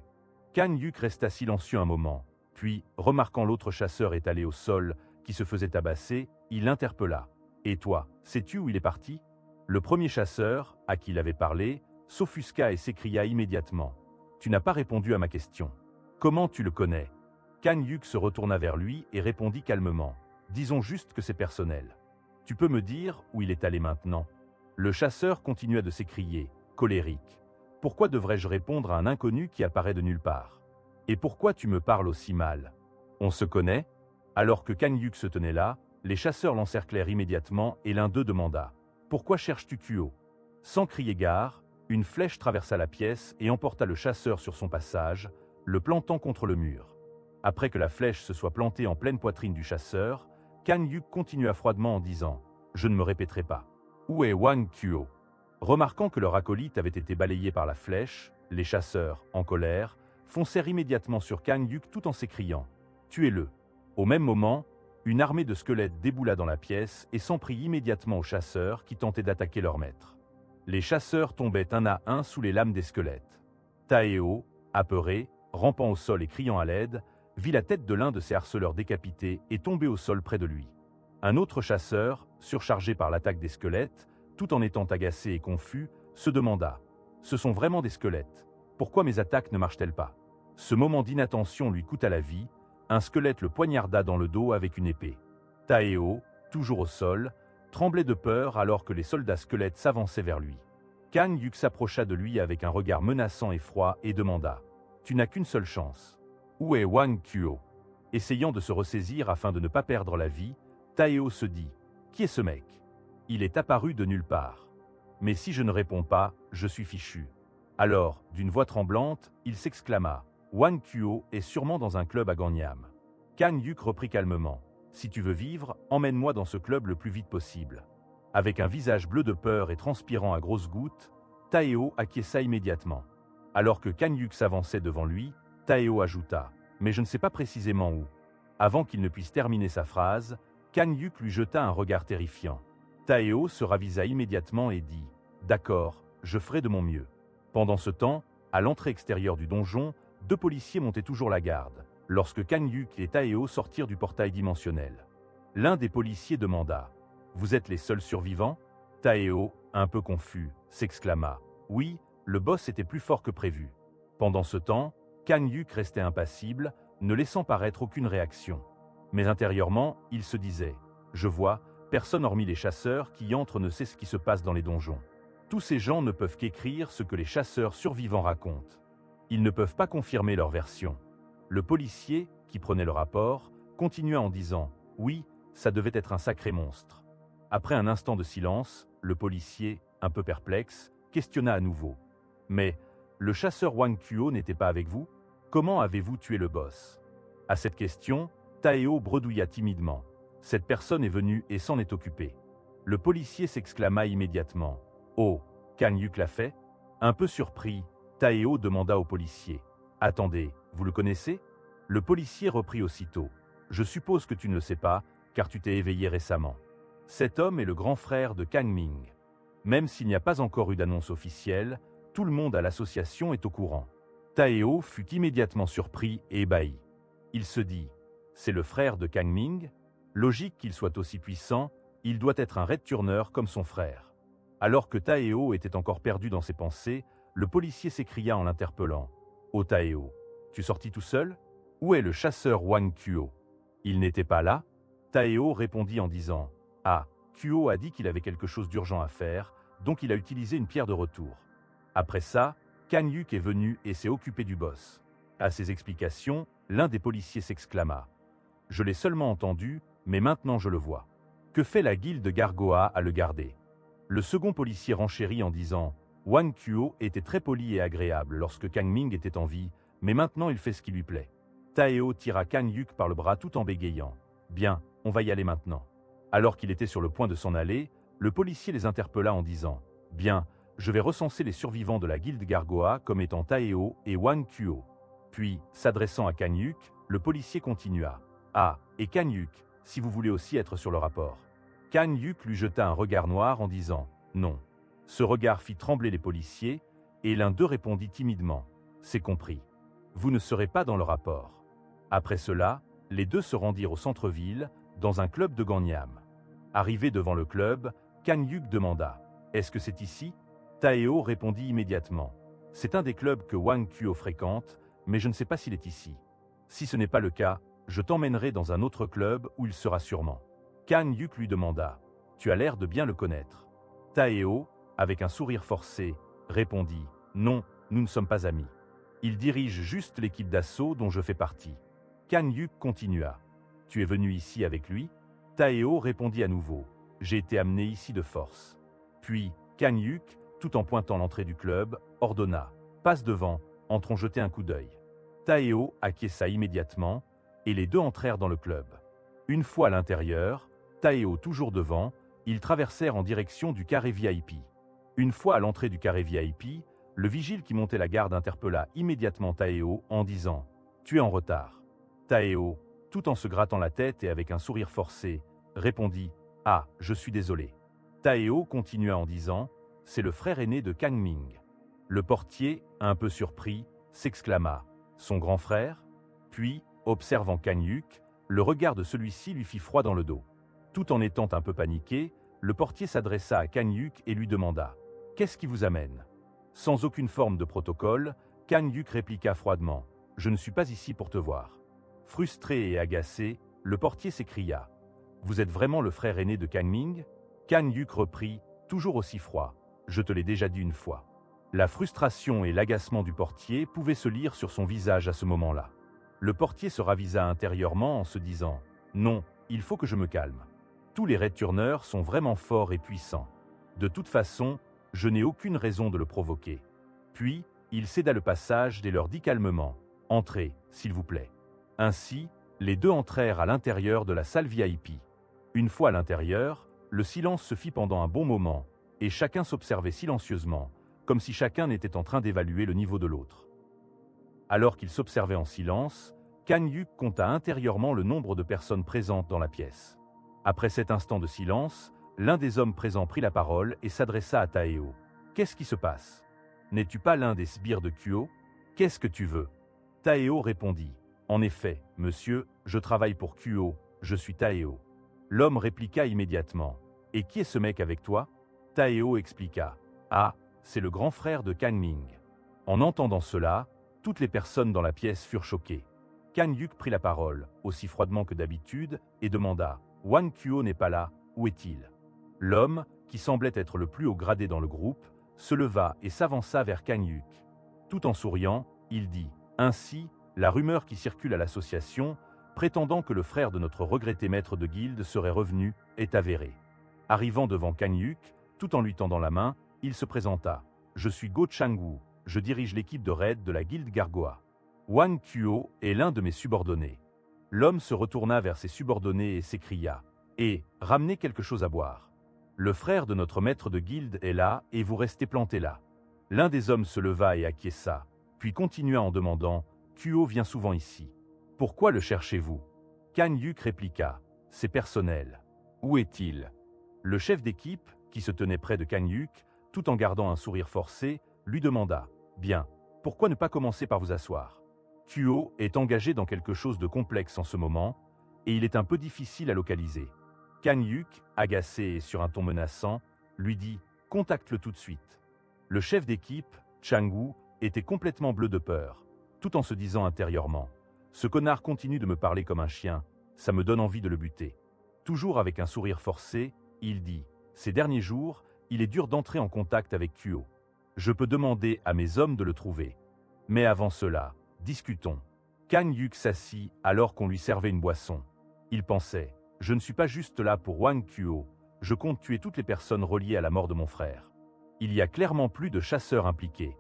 Kang Hyuk resta silencieux un moment, puis, remarquant l'autre chasseur étalé au sol, qui se faisait tabasser, il l'interpella. « Et toi, sais-tu où il est parti » Le premier chasseur, à qui il avait parlé, s'offusqua et s'écria immédiatement. « Tu n'as pas répondu à ma question. Comment tu le connais » Kang Hyuk se retourna vers lui et répondit calmement. « Disons juste que c'est personnel. Tu peux me dire où il est allé maintenant » Le chasseur continua de s'écrier, colérique. « Pourquoi devrais-je répondre à un inconnu qui apparaît de nulle part ? Et pourquoi tu me parles aussi mal ? On se connaît » Alors que Kang Hyuk se tenait là, les chasseurs l'encerclèrent immédiatement et l'un d'eux demanda « Pourquoi cherches-tu Kyo ?» Sans crier gare, une flèche traversa la pièce et emporta le chasseur sur son passage, le plantant contre le mur. Après que la flèche se soit plantée en pleine poitrine du chasseur, Kang Hyuk continua froidement en disant « Je ne me répéterai pas. Où est Hwang Kyo ?» Remarquant que leur acolyte avait été balayé par la flèche, les chasseurs, en colère, foncèrent immédiatement sur Kang Hyuk tout en s'écriant « Tuez-le !» Au même moment, une armée de squelettes déboula dans la pièce et s'en prit immédiatement aux chasseurs qui tentaient d'attaquer leur maître. Les chasseurs tombaient un à un sous les lames des squelettes. Taeo, apeuré, rampant au sol et criant à l'aide, vit la tête de l'un de ses harceleurs décapité et tomber au sol près de lui. Un autre chasseur, surchargé par l'attaque des squelettes, tout en étant agacé et confus, se demanda « Ce sont vraiment des squelettes. Pourquoi mes attaques ne marchent-elles pas ?» Ce moment d'inattention lui coûta la vie, un squelette le poignarda dans le dos avec une épée. Taeo, toujours au sol, tremblait de peur alors que les soldats squelettes s'avançaient vers lui. Kang Hyuk s'approcha de lui avec un regard menaçant et froid et demanda « Tu n'as qu'une seule chance. Où est Hwang Kyo ?» Essayant de se ressaisir afin de ne pas perdre la vie, Taeo se dit « Qui est ce mec ? Il est apparu de nulle part. Mais si je ne réponds pas, je suis fichu. » Alors, d'une voix tremblante, il s'exclama « Hwang Kyo est sûrement dans un club à Gangnam. » Kang Hyuk reprit calmement « Si tu veux vivre, emmène-moi dans ce club le plus vite possible. » Avec un visage bleu de peur et transpirant à grosses gouttes, Taeo acquiesça immédiatement. Alors que Kang Hyuk s'avançait devant lui, Taeo ajouta « Mais je ne sais pas précisément où. » Avant qu'il ne puisse terminer sa phrase, Kang Hyuk lui jeta un regard terrifiant. Taeo se ravisa immédiatement et dit « D'accord, je ferai de mon mieux. » Pendant ce temps, à l'entrée extérieure du donjon, deux policiers montaient toujours la garde, lorsque Kang Hyuk et Taeo sortirent du portail dimensionnel. L'un des policiers demanda « Vous êtes les seuls survivants ?» Taeo, un peu confus, s'exclama « Oui, le boss était plus fort que prévu. » Pendant ce temps, Kang Hyuk restait impassible, ne laissant paraître aucune réaction. Mais intérieurement, il se disait « Je vois, personne hormis les chasseurs qui entrent ne sait ce qui se passe dans les donjons. Tous ces gens ne peuvent qu'écrire ce que les chasseurs survivants racontent. Ils ne peuvent pas confirmer leur version. » Le policier, qui prenait le rapport, continua en disant « Oui, ça devait être un sacré monstre. » Après un instant de silence, le policier, un peu perplexe, questionna à nouveau « Mais, le chasseur Hwang Kyo n'était pas avec vous ? Comment avez-vous tué le boss ?» À cette question, Taeo bredouilla timidement. « Cette personne est venue et s'en est occupée. » Le policier s'exclama immédiatement. « Oh, Kang Hyuk l'a fait ?» Un peu surpris, Taeo demanda au policier. « Attendez, vous le connaissez ?» Le policier reprit aussitôt. « Je suppose que tu ne le sais pas, car tu t'es éveillé récemment. Cet homme est le grand frère de Kang Ming. Même s'il n'y a pas encore eu d'annonce officielle, tout le monde à l'association est au courant. » Taeo fut immédiatement surpris et ébahi. Il se dit « C'est le frère de Kang Ming ? Logique qu'il soit aussi puissant, il doit être un Red Turner comme son frère. » Alors que Taeo était encore perdu dans ses pensées, le policier s'écria en l'interpellant. « Oh Taeo, tu sortis tout seul ? Où est le chasseur Hwang Kyo ? » Il n'était pas là ? Taeo répondit en disant « Ah, Kyo a dit qu'il avait quelque chose d'urgent à faire, donc il a utilisé une pierre de retour. » Après ça, Kang Hyuk est venu et s'est occupé du boss. À ces explications, l'un des policiers s'exclama. « Je l'ai seulement entendu, mais maintenant je le vois. Que fait la guilde Gargoa à le garder ? Le second policier renchérit en disant « Wang Kuo était très poli et agréable lorsque Kang Ming était en vie, mais maintenant il fait ce qui lui plaît. » Taeo tira Kang Yuk par le bras tout en bégayant. « Bien, on va y aller maintenant. » Alors qu'il était sur le point de s'en aller, le policier les interpella en disant « Bien, je vais recenser les survivants de la guilde Gargoa comme étant Taeo et Wang Kuo. » Puis, s'adressant à Kang Yuk, le policier continua « Ah, et Kang Yuk, si vous voulez aussi être sur le rapport. » Kang Yuk lui jeta un regard noir en disant « Non. » Ce regard fit trembler les policiers, et l'un d'eux répondit timidement « C'est compris. Vous ne serez pas dans le rapport. » Après cela, les deux se rendirent au centre-ville, dans un club de Gangnam. Arrivé devant le club, Kang Yuk demanda « Est-ce que c'est ici ?» Taeo répondit immédiatement « C'est un des clubs que Wang Kuo fréquente, mais je ne sais pas s'il est ici. Si ce n'est pas le cas, je t'emmènerai dans un autre club où il sera sûrement. » Kang Yuk lui demanda « Tu as l'air de bien le connaître. » Taeo, avec un sourire forcé, répondit « Non, nous ne sommes pas amis. Il dirige juste l'équipe d'assaut dont je fais partie. » Kang Yuk continua « Tu es venu ici avec lui ?» Taeo répondit à nouveau « J'ai été amené ici de force. » Puis, Kang Yuk, tout en pointant l'entrée du club, ordonna « Passe devant, entrons jeter un coup d'œil. » Taeo acquiesça immédiatement, et les deux entrèrent dans le club. Une fois à l'intérieur, Taeo toujours devant, ils traversèrent en direction du carré VIP. Une fois à l'entrée du carré VIP, le vigile qui montait la garde interpella immédiatement Taeo en disant « Tu es en retard. » Taeo, tout en se grattant la tête et avec un sourire forcé, répondit « Ah, je suis désolé. » Taeo continua en disant « C'est le frère aîné de Kang Ming. » Le portier, un peu surpris, s'exclama « Son grand frère ?» Puis, observant Kang Yuk, le regard de celui-ci lui fit froid dans le dos. Tout en étant un peu paniqué, le portier s'adressa à Kang Yuk et lui demanda « Qu'est-ce qui vous amène ?» Sans aucune forme de protocole, Kang Yuk répliqua froidement « Je ne suis pas ici pour te voir. » Frustré et agacé, le portier s'écria « Vous êtes vraiment le frère aîné de Kang Ming ?» Kang Yuk reprit, toujours aussi froid « Je te l'ai déjà dit une fois. » La frustration et l'agacement du portier pouvaient se lire sur son visage à ce moment-là. Le portier se ravisa intérieurement en se disant « Non, il faut que je me calme. Tous les Red-Turners sont vraiment forts et puissants. De toute façon, je n'ai aucune raison de le provoquer. » Puis, il céda le passage et leur dit calmement « Entrez, s'il vous plaît. » Ainsi, les deux entrèrent à l'intérieur de la salle VIP. Une fois à l'intérieur, le silence se fit pendant un bon moment, et chacun s'observait silencieusement, comme si chacun était en train d'évaluer le niveau de l'autre. Alors qu'ils s'observaient en silence, Kang Yuk compta intérieurement le nombre de personnes présentes dans la pièce. Après cet instant de silence, l'un des hommes présents prit la parole et s'adressa à Taeo. « Qu'est-ce qui se passe? N'es-tu pas l'un des sbires de Kuo? Qu'est-ce que tu veux ?» Taeo répondit « En effet, monsieur, je travaille pour Kuo, je suis Taeo. » L'homme répliqua immédiatement « Et qui est ce mec avec toi ?» Taeo expliqua « Ah, c'est le grand frère de Kang Ming. » En entendant cela, toutes les personnes dans la pièce furent choquées. Kang Yuk prit la parole, aussi froidement que d'habitude, et demanda « Wang Kuo n'est pas là, où est-il » L'homme, qui semblait être le plus haut gradé dans le groupe, se leva et s'avança vers Kang Yuk. Tout en souriant, il dit « Ainsi, la rumeur qui circule à l'association, prétendant que le frère de notre regretté maître de guilde serait revenu, est avérée. » Arrivant devant Kang Yuk, tout en lui tendant la main, il se présenta. « Je suis Go Chang-woo, je dirige l'équipe de raid de la guilde Gargoa. Wang Kuo est l'un de mes subordonnés. » L'homme se retourna vers ses subordonnés et s'écria « Et, ramenez quelque chose à boire. Le frère de notre maître de guilde est là et vous restez planté là. » L'un des hommes se leva et acquiesça, puis continua en demandant « Kuo vient souvent ici. Pourquoi le cherchez-vous » Kang Yuk répliqua « C'est personnel. Où est-il » Le chef d'équipe, qui se tenait près de Kang Yuk, tout en gardant un sourire forcé, lui demanda « Bien, pourquoi ne pas commencer par vous asseoir ? Kuo est engagé dans quelque chose de complexe en ce moment, et il est un peu difficile à localiser. » Kang Yuk, agacé et sur un ton menaçant, lui dit « Contacte-le tout de suite. » Le chef d'équipe, Chang-woo, était complètement bleu de peur, tout en se disant intérieurement « Ce connard continue de me parler comme un chien, ça me donne envie de le buter. » Toujours avec un sourire forcé, il dit « Ces derniers jours, il est dur d'entrer en contact avec Kuo. Je peux demander à mes hommes de le trouver. Mais avant cela, discutons. » Kang Yuk s'assit alors qu'on lui servait une boisson. Il pensait « Je ne suis pas juste là pour Wang Kuo, je compte tuer toutes les personnes reliées à la mort de mon frère. Il y a clairement plus de chasseurs impliqués.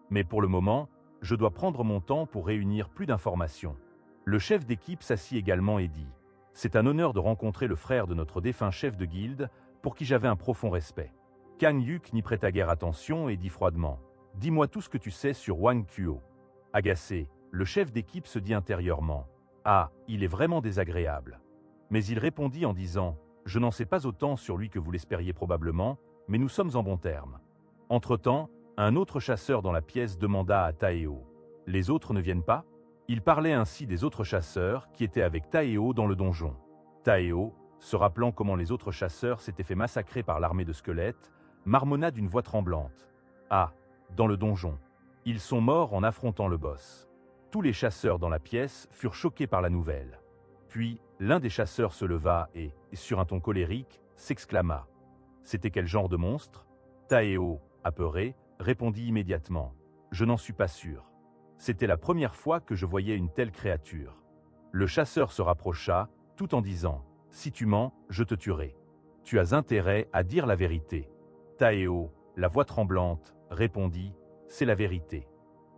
Mais pour le moment, je dois prendre mon temps pour réunir plus d'informations. Le chef d'équipe s'assit également et dit « C'est un honneur de rencontrer le frère de notre défunt chef de guilde, pour qui j'avais un profond respect. » Kang Yuk n'y prêta guère attention et dit froidement « Dis-moi tout ce que tu sais sur Wang Kuo. » Agacé, le chef d'équipe se dit intérieurement « Ah, il est vraiment désagréable. » Mais il répondit en disant « Je n'en sais pas autant sur lui que vous l'espériez probablement, mais nous sommes en bons termes. » Entre-temps, un autre chasseur dans la pièce demanda à Taeo « Les autres ne viennent pas ?» Il parlait ainsi des autres chasseurs qui étaient avec Taeo dans le donjon. Taeo, se rappelant comment les autres chasseurs s'étaient fait massacrer par l'armée de squelettes, marmonna d'une voix tremblante. « Ah, dans le donjon. Ils sont morts en affrontant le boss. » Tous les chasseurs dans la pièce furent choqués par la nouvelle. Puis, l'un des chasseurs se leva et, sur un ton colérique, s'exclama. « C'était quel genre de monstre ?» Taeo, apeuré, répondit immédiatement. « Je n'en suis pas sûr. C'était la première fois que je voyais une telle créature. » Le chasseur se rapprocha, tout en disant « Si tu mens, je te tuerai. Tu as intérêt à dire la vérité. » Taeo, la voix tremblante, répondit « C'est la vérité. »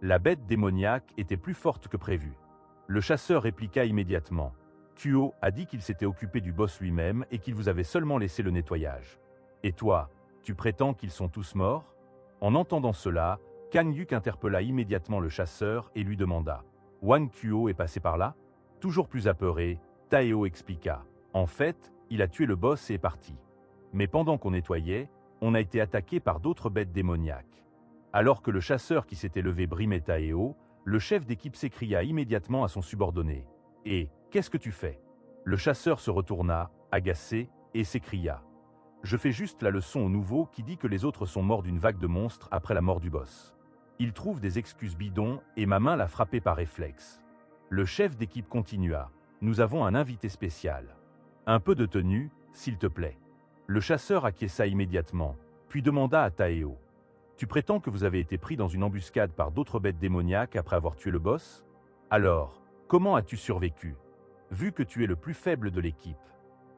La bête démoniaque était plus forte que prévu. Le chasseur répliqua immédiatement. Kuo a dit qu'il s'était occupé du boss lui-même et qu'il vous avait seulement laissé le nettoyage. Et toi, tu prétends qu'ils sont tous morts? En entendant cela, Kang Yuk interpella immédiatement le chasseur et lui demanda « Wang Kuo est passé par là ?» Toujours plus apeuré, Taeo expliqua « En fait, il a tué le boss et est parti. Mais pendant qu'on nettoyait, on a été attaqué par d'autres bêtes démoniaques. » Alors que le chasseur qui s'était levé brimait Taeo, le chef d'équipe s'écria immédiatement à son subordonné « Et, qu'est-ce que tu fais ?» Le chasseur se retourna, agacé, et s'écria « Je fais juste la leçon au nouveau qui dit que les autres sont morts d'une vague de monstres après la mort du boss. Il trouve des excuses bidons et ma main l'a frappé par réflexe. » Le chef d'équipe continua « Nous avons un invité spécial. Un peu de tenue, s'il te plaît. » Le chasseur acquiesça immédiatement, puis demanda à Taeo « Tu prétends que vous avez été pris dans une embuscade par d'autres bêtes démoniaques après avoir tué le boss? Alors, comment as-tu survécu, vu que tu es le plus faible de l'équipe ?»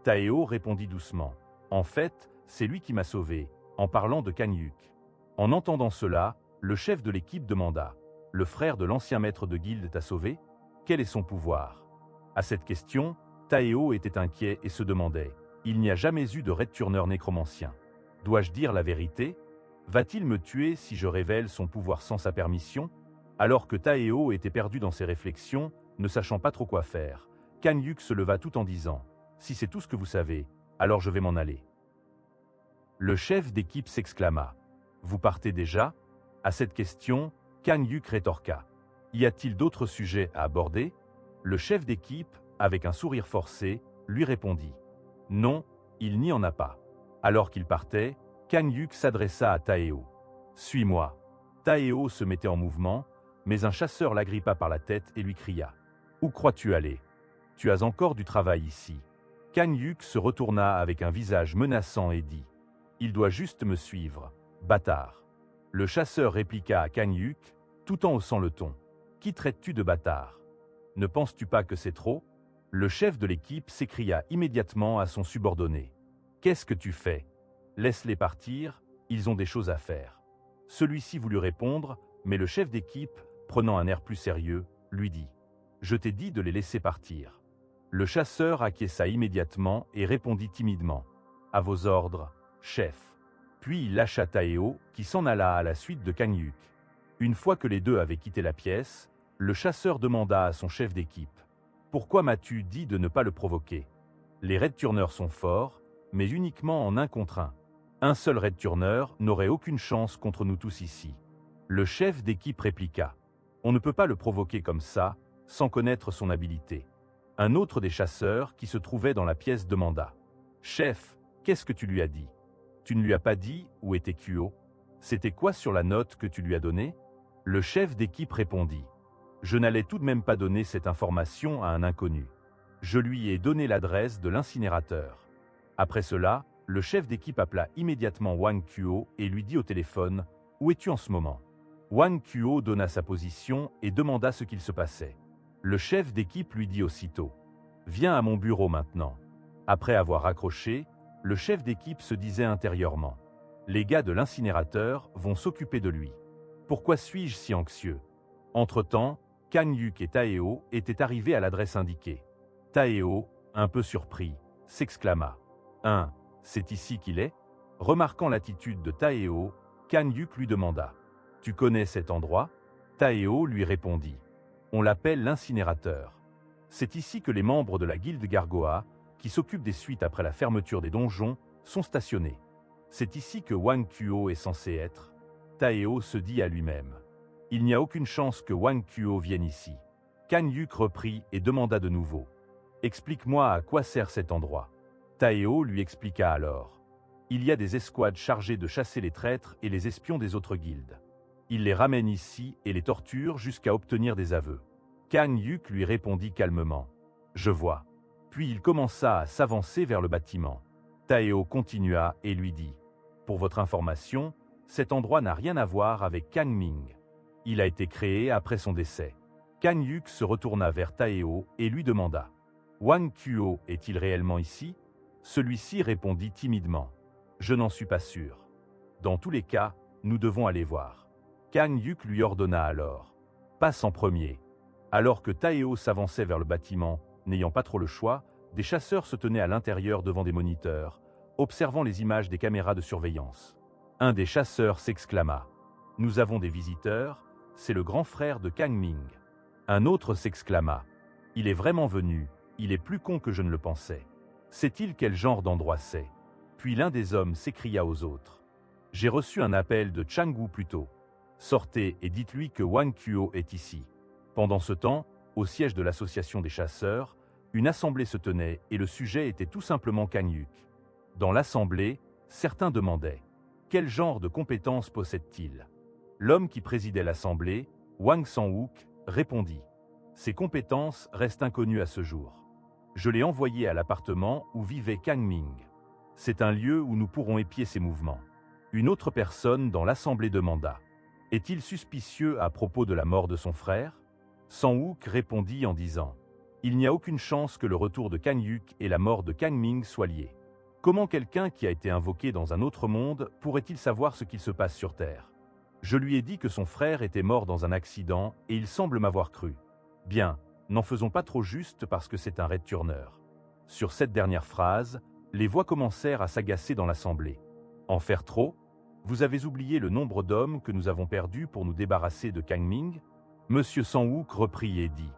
Taeo répondit doucement « En fait, c'est lui qui m'a sauvé, en parlant de Kang Yuk. » En entendant cela, le chef de l'équipe demanda « Le frère de l'ancien maître de guilde t'a sauvé? Quel est son pouvoir ?» À cette question, Taeo était inquiet et se demandait « Il n'y a jamais eu de Red Turner nécromancien. Dois-je dire la vérité? Va-t-il me tuer si je révèle son pouvoir sans sa permission ?» Alors que Taeo était perdu dans ses réflexions, ne sachant pas trop quoi faire, Kang Yuk se leva tout en disant « Si c'est tout ce que vous savez, alors je vais m'en aller. » Le chef d'équipe s'exclama « Vous partez déjà ?» À cette question, Kang Yuk rétorqua « Y a-t-il d'autres sujets à aborder ?» Le chef d'équipe, avec un sourire forcé, lui répondit « Non, il n'y en a pas. » Alors qu'il partait, Kang Yuk s'adressa à Taeo. « Suis-moi. » Taeo se mettait en mouvement, mais un chasseur l'agrippa par la tête et lui cria « Où crois-tu aller? Tu as encore du travail ici. » Kang Yuk se retourna avec un visage menaçant et dit « Il doit juste me suivre, bâtard. » Le chasseur répliqua à Kang Yuk, tout en haussant le ton. « Qui traites-tu de bâtard? Ne penses-tu pas que c'est trop ?» Le chef de l'équipe s'écria immédiatement à son subordonné. « Qu'est-ce que tu fais? Laisse-les partir, ils ont des choses à faire. » Celui-ci voulut répondre, mais le chef d'équipe, prenant un air plus sérieux, lui dit « Je t'ai dit de les laisser partir. » Le chasseur acquiesça immédiatement et répondit timidement « À vos ordres, chef. » Puis il lâcha Taeo, qui s'en alla à la suite de Kang Yuk. Une fois que les deux avaient quitté la pièce, le chasseur demanda à son chef d'équipe « Pourquoi m'as-tu dit de ne pas le provoquer? Les Red Turners sont forts, mais uniquement en 1 contre 1. Un seul Red Turner n'aurait aucune chance contre nous tous ici. » Le chef d'équipe répliqua « On ne peut pas le provoquer comme ça, sans connaître son habileté. » Un autre des chasseurs qui se trouvait dans la pièce demanda « Chef, qu'est-ce que tu lui as dit? Tu ne lui as pas dit où était Kuo? C'était quoi sur la note que tu lui as donnée? » Le chef d'équipe répondit « Je n'allais tout de même pas donner cette information à un inconnu. Je lui ai donné l'adresse de l'incinérateur. » Après cela, le chef d'équipe appela immédiatement Wang Kuo et lui dit au téléphone « Où es-tu en ce moment ?» Wang Kuo donna sa position et demanda ce qu'il se passait. Le chef d'équipe lui dit aussitôt « Viens à mon bureau maintenant. » Après avoir raccroché, Le chef d'équipe se disait intérieurement. Les gars de l'incinérateur vont s'occuper de lui. Pourquoi suis-je si anxieux? Entre-temps, Kang Hyuk et Taeo étaient arrivés à l'adresse indiquée. Taeo, un peu surpris, s'exclama. C'est ici qu'il est? Remarquant l'attitude de Taeo, Kang Hyuk lui demanda. Tu connais cet endroit? Taeo lui répondit. On l'appelle l'incinérateur. C'est ici que les membres de la guilde Gargoa, qui s'occupent des suites après la fermeture des donjons, sont stationnés. C'est ici que Wang Kuo est censé être. Taeo se dit à lui-même. Il n'y a aucune chance que Wang Kuo vienne ici. Kang Hyuk reprit et demanda de nouveau. Explique-moi à quoi sert cet endroit. Taeo lui expliqua alors. Il y a des escouades chargées de chasser les traîtres et les espions des autres guildes. Ils les ramènent ici et les torturent jusqu'à obtenir des aveux. Kang Hyuk lui répondit calmement. Je vois. Puis il commença à s'avancer vers le bâtiment. Taeo continua et lui dit. Pour votre information, cet endroit n'a rien à voir avec Kang Ming. Il a été créé après son décès. Kang Hyuk se retourna vers Taeo et lui demanda. Wang Kuo est-il réellement ici? Celui-ci répondit timidement. Je n'en suis pas sûr. Dans tous les cas, nous devons aller voir. Kang Hyuk lui ordonna alors. Passe en premier. Alors que Taeo s'avançait vers le bâtiment, n'ayant pas trop le choix, des chasseurs se tenaient à l'intérieur devant des moniteurs, observant les images des caméras de surveillance. Un des chasseurs s'exclama. Nous avons des visiteurs, c'est le grand frère de Kang Ming. Un autre s'exclama. Il est vraiment venu, il est plus con que je ne le pensais. Sait-il quel genre d'endroit c'est? Puis l'un des hommes s'écria aux autres. J'ai reçu un appel de Changwu plus tôt. Sortez et dites-lui que Wang Kuo est ici. Pendant ce temps, au siège de l'association des chasseurs, une assemblée se tenait et le sujet était tout simplement Kang Hyuk. Dans l'assemblée, certains demandaient « Quel genre de compétences possède-t-il » L'homme qui présidait l'assemblée, Wang Sang-wook, répondit « Ses compétences restent inconnues à ce jour. Je l'ai envoyé à l'appartement où vivait Kang Ming. C'est un lieu où nous pourrons épier ses mouvements. » Une autre personne dans l'assemblée demanda « Est-il suspicieux à propos de la mort de son frère ?» Sang-wook répondit en disant « Il n'y a aucune chance que le retour de Kang Hyuk et la mort de Kang Ming soient liés. Comment quelqu'un qui a été invoqué dans un autre monde pourrait-il savoir ce qu'il se passe sur Terre? Je lui ai dit que son frère était mort dans un accident et il semble m'avoir cru. Bien, n'en faisons pas trop juste parce que c'est un Red Turner. » Sur cette dernière phrase, les voix commencèrent à s'agacer dans l'assemblée. En faire trop? Vous avez oublié le nombre d'hommes que nous avons perdus pour nous débarrasser de Kang Ming? Monsieur Sang-wook reprit et dit.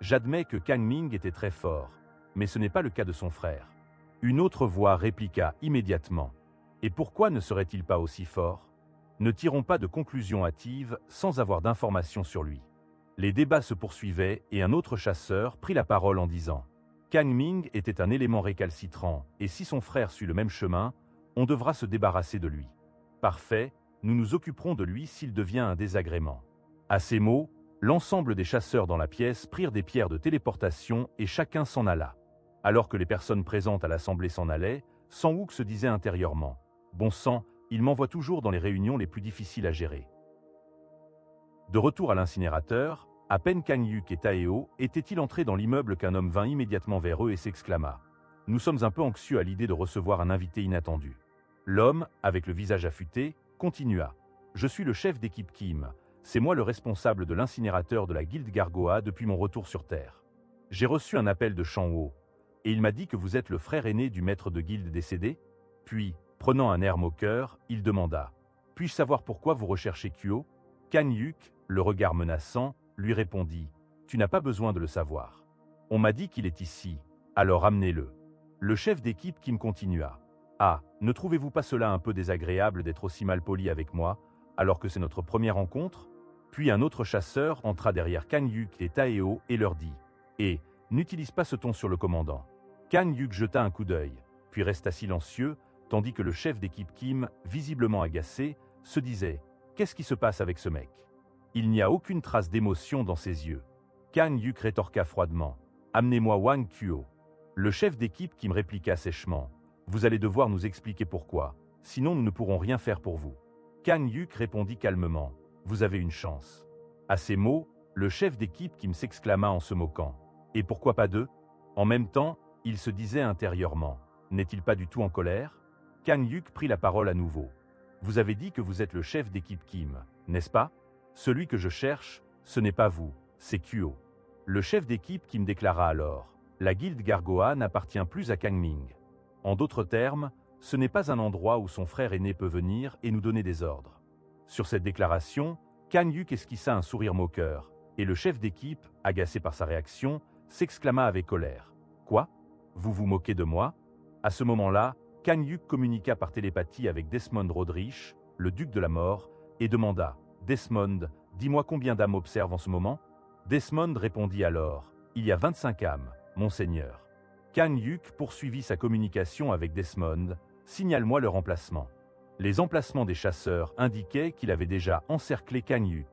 J'admets que Kang Ming était très fort, mais ce n'est pas le cas de son frère. Une autre voix répliqua immédiatement. Et pourquoi ne serait-il pas aussi fort? Ne tirons pas de conclusions hâtives sans avoir d'informations sur lui. Les débats se poursuivaient et un autre chasseur prit la parole en disant « Kang Ming était un élément récalcitrant et si son frère suit le même chemin, on devra se débarrasser de lui. Parfait, nous nous occuperons de lui s'il devient un désagrément. » À ces mots, l'ensemble des chasseurs dans la pièce prirent des pierres de téléportation et chacun s'en alla. Alors que les personnes présentes à l'assemblée s'en allaient, Sang-wook se disait intérieurement « Bon sang, il m'envoie toujours dans les réunions les plus difficiles à gérer. » De retour à l'incinérateur, à peine Kang Hyuk et Taeo étaient-ils entrés dans l'immeuble qu'un homme vint immédiatement vers eux et s'exclama « Nous sommes un peu anxieux à l'idée de recevoir un invité inattendu. » L'homme, avec le visage affûté, continua « Je suis le chef d'équipe Kim. C'est moi le responsable de l'incinérateur de la guilde Gargoa depuis mon retour sur Terre. J'ai reçu un appel de Shang-wo, et il m'a dit que vous êtes le frère aîné du maître de guilde décédé. Puis, prenant un air moqueur, il demanda « Puis-je savoir pourquoi vous recherchez Kuo ?» Kang Hyuk, le regard menaçant, lui répondit « Tu n'as pas besoin de le savoir. On m'a dit qu'il est ici, alors amenez-le. » Le chef d'équipe Kim continua « Ah, ne trouvez-vous pas cela un peu désagréable d'être aussi mal poli avec moi, alors que c'est notre première rencontre ?» Puis un autre chasseur entra derrière Kang Hyuk et Taeo et leur dit « Et, n'utilise pas ce ton sur le commandant. » Kang Hyuk jeta un coup d'œil, puis resta silencieux, tandis que le chef d'équipe Kim, visiblement agacé, se disait « Qu'est-ce qui se passe avec ce mec ?» Il n'y a aucune trace d'émotion dans ses yeux. Kang Hyuk rétorqua froidement « Amenez-moi Wang Kuo. » Le chef d'équipe Kim répliqua sèchement « Vous allez devoir nous expliquer pourquoi, sinon nous ne pourrons rien faire pour vous. » Kang Hyuk répondit calmement « Vous avez une chance. » À ces mots, le chef d'équipe Kim s'exclama en se moquant « Et pourquoi pas deux ?» En même temps, il se disait intérieurement N'est-il pas du tout en colère? Kang Hyuk prit la parole à nouveau. Vous avez dit que vous êtes le chef d'équipe Kim, n'est-ce pas? Celui que je cherche, ce n'est pas vous, c'est Kuo. Le chef d'équipe Kim déclara alors. La guilde Gargoa n'appartient plus à Kang Ming. En d'autres termes, ce n'est pas un endroit où son frère aîné peut venir et nous donner des ordres. Sur cette déclaration, Kang Hyuk esquissa un sourire moqueur, et le chef d'équipe, agacé par sa réaction, s'exclama avec colère. Quoi? Vous vous moquez de moi? À ce moment-là, Kang Hyuk communiqua par télépathie avec Desmond Rodrich, le duc de la mort, et demanda « Desmond, dis-moi combien d'âmes observent en ce moment ?» Desmond répondit alors « Il y a 25 âmes, monseigneur. » Kang Hyuk poursuivit sa communication avec Desmond « Signale-moi leur emplacement. » Les emplacements des chasseurs indiquaient qu'il avait déjà encerclé Kang Hyuk.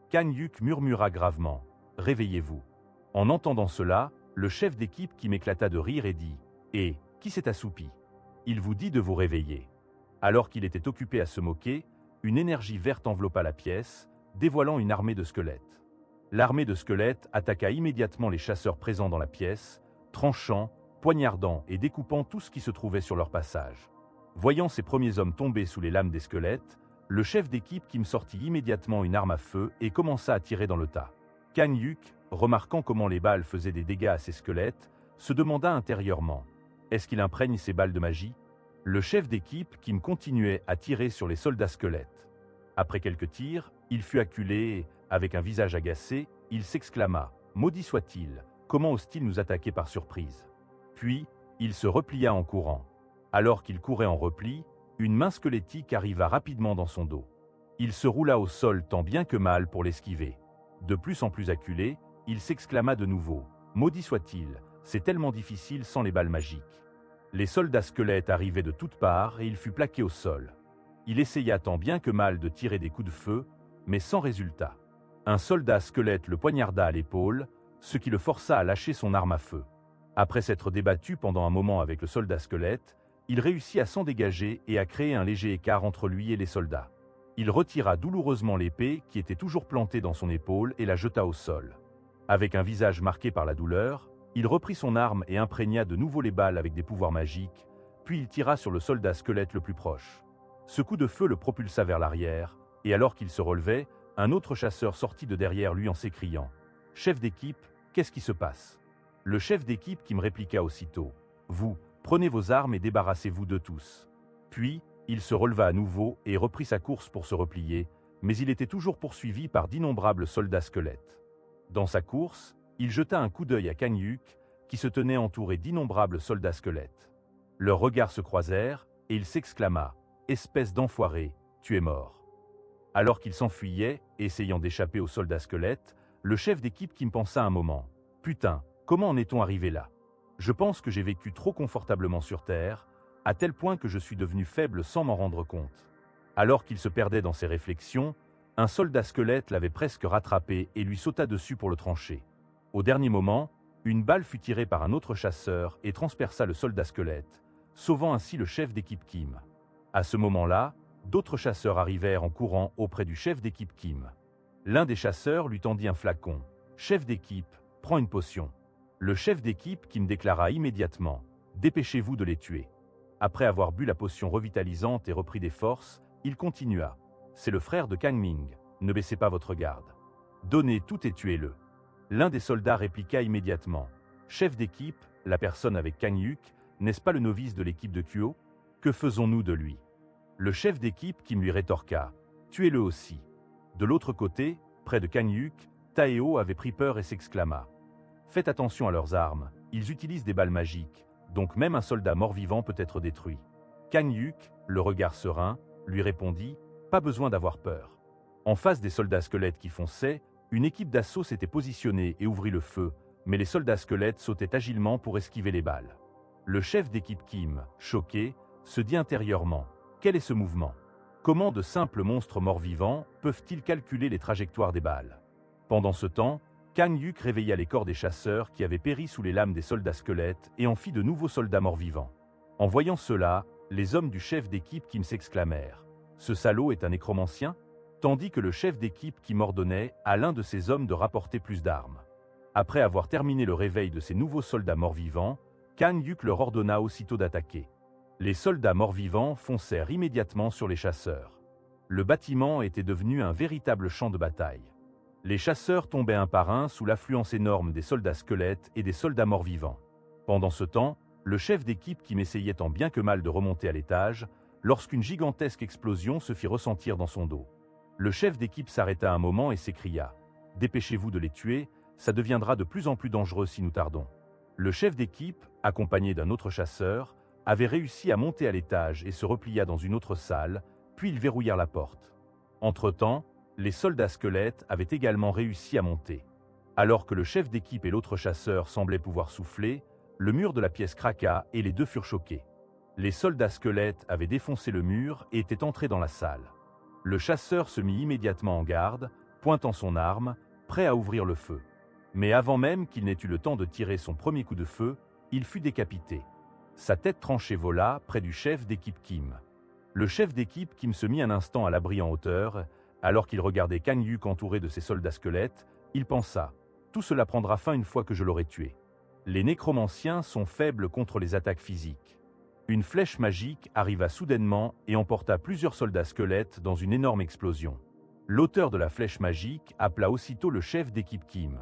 Kang Hyuk murmura gravement « Réveillez-vous. » En entendant cela, le chef d'équipe qui m'éclata de rire et dit « Et, qui s'est assoupi? Il vous dit de vous réveiller. » Alors qu'il était occupé à se moquer, une énergie verte enveloppa la pièce, dévoilant une armée de squelettes. L'armée de squelettes attaqua immédiatement les chasseurs présents dans la pièce, tranchant, poignardant et découpant tout ce qui se trouvait sur leur passage. Voyant ces premiers hommes tomber sous les lames des squelettes, le chef d'équipe Kim sortit immédiatement une arme à feu et commença à tirer dans le tas. Kang Hyuk, remarquant comment les balles faisaient des dégâts à ces squelettes, se demanda intérieurement « Est-ce qu'il imprègne ces balles de magie ?» Le chef d'équipe Kim continuait à tirer sur les soldats squelettes. Après quelques tirs, il fut acculé et, avec un visage agacé, il s'exclama « Maudit soit-il, comment ose-t-il nous attaquer par surprise ?» Puis, il se replia en courant. Alors qu'il courait en repli, une main squelettique arriva rapidement dans son dos. Il se roula au sol tant bien que mal pour l'esquiver. De plus en plus acculé, il s'exclama de nouveau « Maudit soit-il, c'est tellement difficile sans les balles magiques. » Les soldats squelettes arrivaient de toutes parts et il fut plaqué au sol. Il essaya tant bien que mal de tirer des coups de feu, mais sans résultat. Un soldat squelette le poignarda à l'épaule, ce qui le força à lâcher son arme à feu. Après s'être débattu pendant un moment avec le soldat squelette, il réussit à s'en dégager et à créer un léger écart entre lui et les soldats. Il retira douloureusement l'épée qui était toujours plantée dans son épaule et la jeta au sol. Avec un visage marqué par la douleur, il reprit son arme et imprégna de nouveau les balles avec des pouvoirs magiques, puis il tira sur le soldat squelette le plus proche. Ce coup de feu le propulsa vers l'arrière, et alors qu'il se relevait, un autre chasseur sortit de derrière lui en s'écriant « Chef d'équipe, qu'est-ce qui se passe ?» Le chef d'équipe qui me répliqua aussitôt « Vous, prenez vos armes et débarrassez-vous de tous. » Puis, il se releva à nouveau et reprit sa course pour se replier, mais il était toujours poursuivi par d'innombrables soldats squelettes. Dans sa course, il jeta un coup d'œil à Kang Hyuk, qui se tenait entouré d'innombrables soldats squelettes. Leurs regards se croisèrent, et il s'exclama « Espèce d'enfoiré, tu es mort !» Alors qu'il s'enfuyait, essayant d'échapper aux soldats squelettes, le chef d'équipe Kim pensa un moment « Putain, comment en est-on arrivé là? Je pense que j'ai vécu trop confortablement sur Terre, à tel point que je suis devenu faible sans m'en rendre compte. » Alors qu'il se perdait dans ses réflexions, un soldat squelette l'avait presque rattrapé et lui sauta dessus pour le trancher. Au dernier moment, une balle fut tirée par un autre chasseur et transperça le soldat squelette, sauvant ainsi le chef d'équipe Kim. À ce moment-là, d'autres chasseurs arrivèrent en courant auprès du chef d'équipe Kim. L'un des chasseurs lui tendit un flacon. « Chef d'équipe, prends une potion. » Le chef d'équipe Kim déclara immédiatement « Dépêchez-vous de les tuer. » Après avoir bu la potion revitalisante et repris des forces, il continua « C'est le frère de Kang Ming, ne baissez pas votre garde. Donnez tout et tuez-le. » L'un des soldats répliqua immédiatement « Chef d'équipe, la personne avec Kang Hyuk, n'est-ce pas le novice de l'équipe de Kuo? Que faisons-nous de lui ?» Le chef d'équipe Kim lui rétorqua « Tuez-le aussi. » De l'autre côté, près de Kang Hyuk, Taeo avait pris peur et s'exclama « Faites attention à leurs armes, ils utilisent des balles magiques, donc même un soldat mort-vivant peut être détruit. » Kang Hyuk, le regard serein, lui répondit « Pas besoin d'avoir peur. » En face des soldats squelettes qui fonçaient, une équipe d'assaut s'était positionnée et ouvrit le feu, mais les soldats squelettes sautaient agilement pour esquiver les balles. Le chef d'équipe Kim, choqué, se dit intérieurement « Quel est ce mouvement? Comment de simples monstres morts-vivants peuvent-ils calculer les trajectoires des balles ?» Pendant ce temps, Kang Hyuk réveilla les corps des chasseurs qui avaient péri sous les lames des soldats squelettes et en fit de nouveaux soldats morts-vivants. En voyant cela, les hommes du chef d'équipe Kim s'exclamèrent « Ce salaud est un nécromancien ?» Tandis que le chef d'équipe Kim ordonnait à l'un de ses hommes de rapporter plus d'armes. Après avoir terminé le réveil de ces nouveaux soldats morts-vivants, Kan Yuk leur ordonna aussitôt d'attaquer. Les soldats morts-vivants foncèrent immédiatement sur les chasseurs. Le bâtiment était devenu un véritable champ de bataille. Les chasseurs tombaient un par un sous l'affluence énorme des soldats squelettes et des soldats morts-vivants. Pendant ce temps, le chef d'équipe Kim essayait tant bien que mal de remonter à l'étage, lorsqu'une gigantesque explosion se fit ressentir dans son dos. Le chef d'équipe s'arrêta un moment et s'écria « Dépêchez-vous de les tuer, ça deviendra de plus en plus dangereux si nous tardons. » Le chef d'équipe, accompagné d'un autre chasseur, avait réussi à monter à l'étage et se replia dans une autre salle, puis ils verrouillèrent la porte. Entre-temps, les soldats squelettes avaient également réussi à monter. Alors que le chef d'équipe et l'autre chasseur semblaient pouvoir souffler, le mur de la pièce craqua et les deux furent choqués. Les soldats squelettes avaient défoncé le mur et étaient entrés dans la salle. Le chasseur se mit immédiatement en garde, pointant son arme, prêt à ouvrir le feu. Mais avant même qu'il n'ait eu le temps de tirer son premier coup de feu, il fut décapité. Sa tête tranchée vola près du chef d'équipe Kim. Le chef d'équipe Kim se mit un instant à l'abri en hauteur. Alors qu'il regardait Kan Yuk entouré de ses soldats squelettes, il pensa « Tout cela prendra fin une fois que je l'aurai tué. » Les nécromanciens sont faibles contre les attaques physiques. Une flèche magique arriva soudainement et emporta plusieurs soldats squelettes dans une énorme explosion. L'auteur de la flèche magique appela aussitôt le chef d'équipe Kim.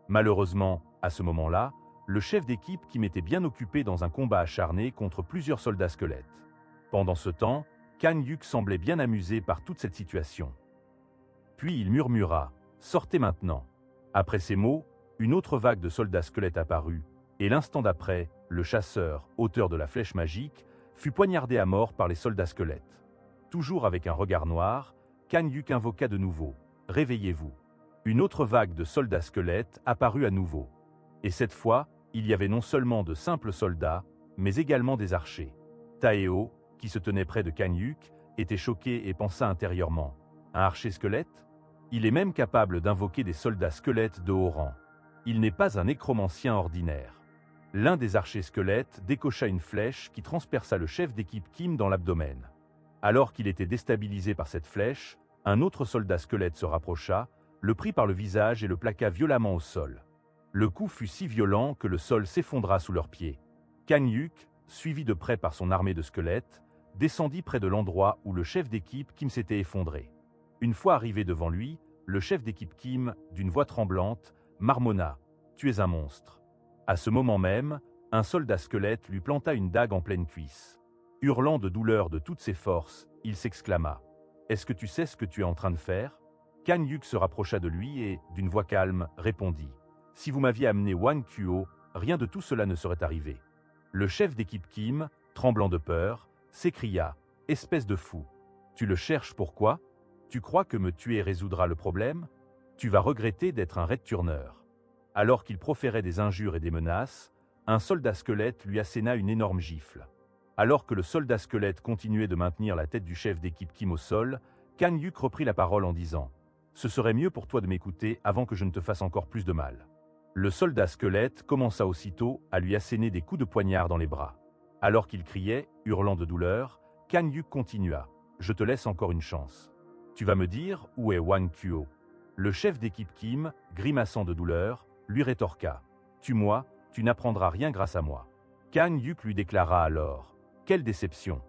Malheureusement, à ce moment-là, le chef d'équipe Kim était bien occupé dans un combat acharné contre plusieurs soldats squelettes. Pendant ce temps, Kan Yuk semblait bien amusé par toute cette situation. Puis il murmura « Sortez maintenant !» Après ces mots, une autre vague de soldats squelettes apparut, et l'instant d'après, le chasseur, auteur de la flèche magique, fut poignardé à mort par les soldats squelettes. Toujours avec un regard noir, Kan Yuk invoqua de nouveau « Réveillez-vous !» Une autre vague de soldats squelettes apparut à nouveau. Et cette fois, il y avait non seulement de simples soldats, mais également des archers. Taeo, qui se tenait près de Kan Yuk, était choqué et pensa intérieurement « Un archer squelette ? Il est même capable d'invoquer des soldats squelettes de haut rang. Il n'est pas un nécromancien ordinaire. » L'un des archers squelettes décocha une flèche qui transperça le chef d'équipe Kim dans l'abdomen. Alors qu'il était déstabilisé par cette flèche, un autre soldat squelette se rapprocha, le prit par le visage et le plaqua violemment au sol. Le coup fut si violent que le sol s'effondra sous leurs pieds. Kan Yuk, suivi de près par son armée de squelettes, descendit près de l'endroit où le chef d'équipe Kim s'était effondré. Une fois arrivé devant lui, le chef d'équipe Kim, d'une voix tremblante, marmonna « Tu es un monstre !» À ce moment même, un soldat squelette lui planta une dague en pleine cuisse. Hurlant de douleur de toutes ses forces, il s'exclama « Est-ce que tu sais ce que tu es en train de faire ?» Kan Yuk se rapprocha de lui et, d'une voix calme, répondit « Si vous m'aviez amené Wang Kuo, rien de tout cela ne serait arrivé. » Le chef d'équipe Kim, tremblant de peur, s'écria « Espèce de fou! Tu le cherches pourquoi? Tu crois que me tuer résoudra le problème? Tu vas regretter d'être un Red Turner. » Alors qu'il proférait des injures et des menaces, un soldat squelette lui asséna une énorme gifle. Alors que le soldat squelette continuait de maintenir la tête du chef d'équipe Kim au sol, Kan Yuk reprit la parole en disant « Ce serait mieux pour toi de m'écouter avant que je ne te fasse encore plus de mal. » Le soldat squelette commença aussitôt à lui asséner des coups de poignard dans les bras. Alors qu'il criait, hurlant de douleur, Kan Yuk continua « Je te laisse encore une chance. Tu vas me dire où est Wang Kuo ?» Le chef d'équipe Kim, grimaçant de douleur, lui rétorqua « Tue-moi, tu n'apprendras rien grâce à moi. » Kan Yuk lui déclara alors « Quelle déception!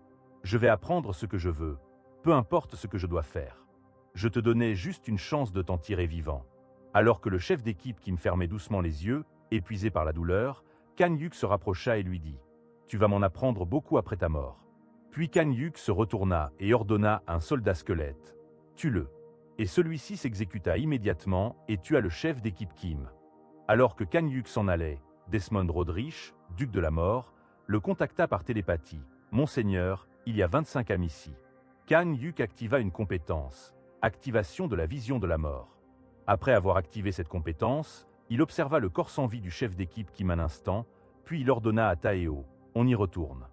Je vais apprendre ce que je veux, peu importe ce que je dois faire. Je te donnais juste une chance de t'en tirer vivant. » Alors que le chef d'équipe Kim fermait doucement les yeux, épuisé par la douleur, Kan Yuk se rapprocha et lui dit « Tu vas m'en apprendre beaucoup après ta mort. » Puis Kan Yuk se retourna et ordonna à un soldat squelette « Tue-le. » Et celui-ci s'exécuta immédiatement et tua le chef d'équipe Kim. Alors que Kan Yuk s'en allait, Desmond Rodrich, duc de la mort, le contacta par télépathie. « Monseigneur, il y a 25 âmes ici. » Kan Yuk activa une compétence, activation de la vision de la mort. Après avoir activé cette compétence, il observa le corps sans vie du chef d'équipe Kim un instant, puis il ordonna à Taeo « On y retourne. »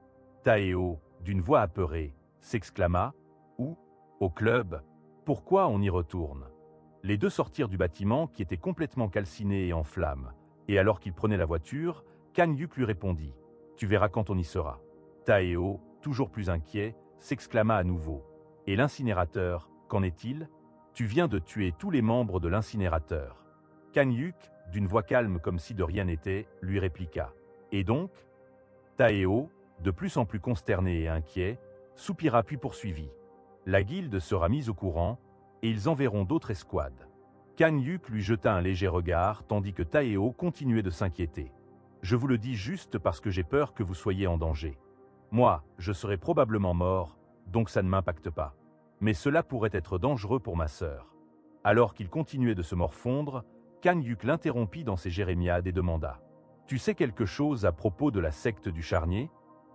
Taeo, d'une voix apeurée, s'exclama « Où ? Au club ? Pourquoi on y retourne ?» Les deux sortirent du bâtiment qui était complètement calciné et en flammes, et alors qu'il prenait la voiture, Kan Yuk lui répondit « Tu verras quand on y sera. » Taeo, toujours plus inquiet, s'exclama à nouveau « Et l'incinérateur, qu'en est-il ? Tu viens de tuer tous les membres de l'incinérateur. » Kan Yuk, d'une voix calme comme si de rien n'était, lui répliqua « Et donc ? Taeo, de plus en plus consterné et inquiet, soupira puis poursuivit. La guilde sera mise au courant, et ils enverront d'autres escouades. Kan Yuk lui jeta un léger regard tandis que Taeo continuait de s'inquiéter. Je vous le dis juste parce que j'ai peur que vous soyez en danger. Moi, je serai probablement mort, donc ça ne m'impacte pas. Mais cela pourrait être dangereux pour ma sœur. Alors qu'il continuait de se morfondre, Kan Yuk l'interrompit dans ses jérémiades et demanda. Tu sais quelque chose à propos de la secte du charnier?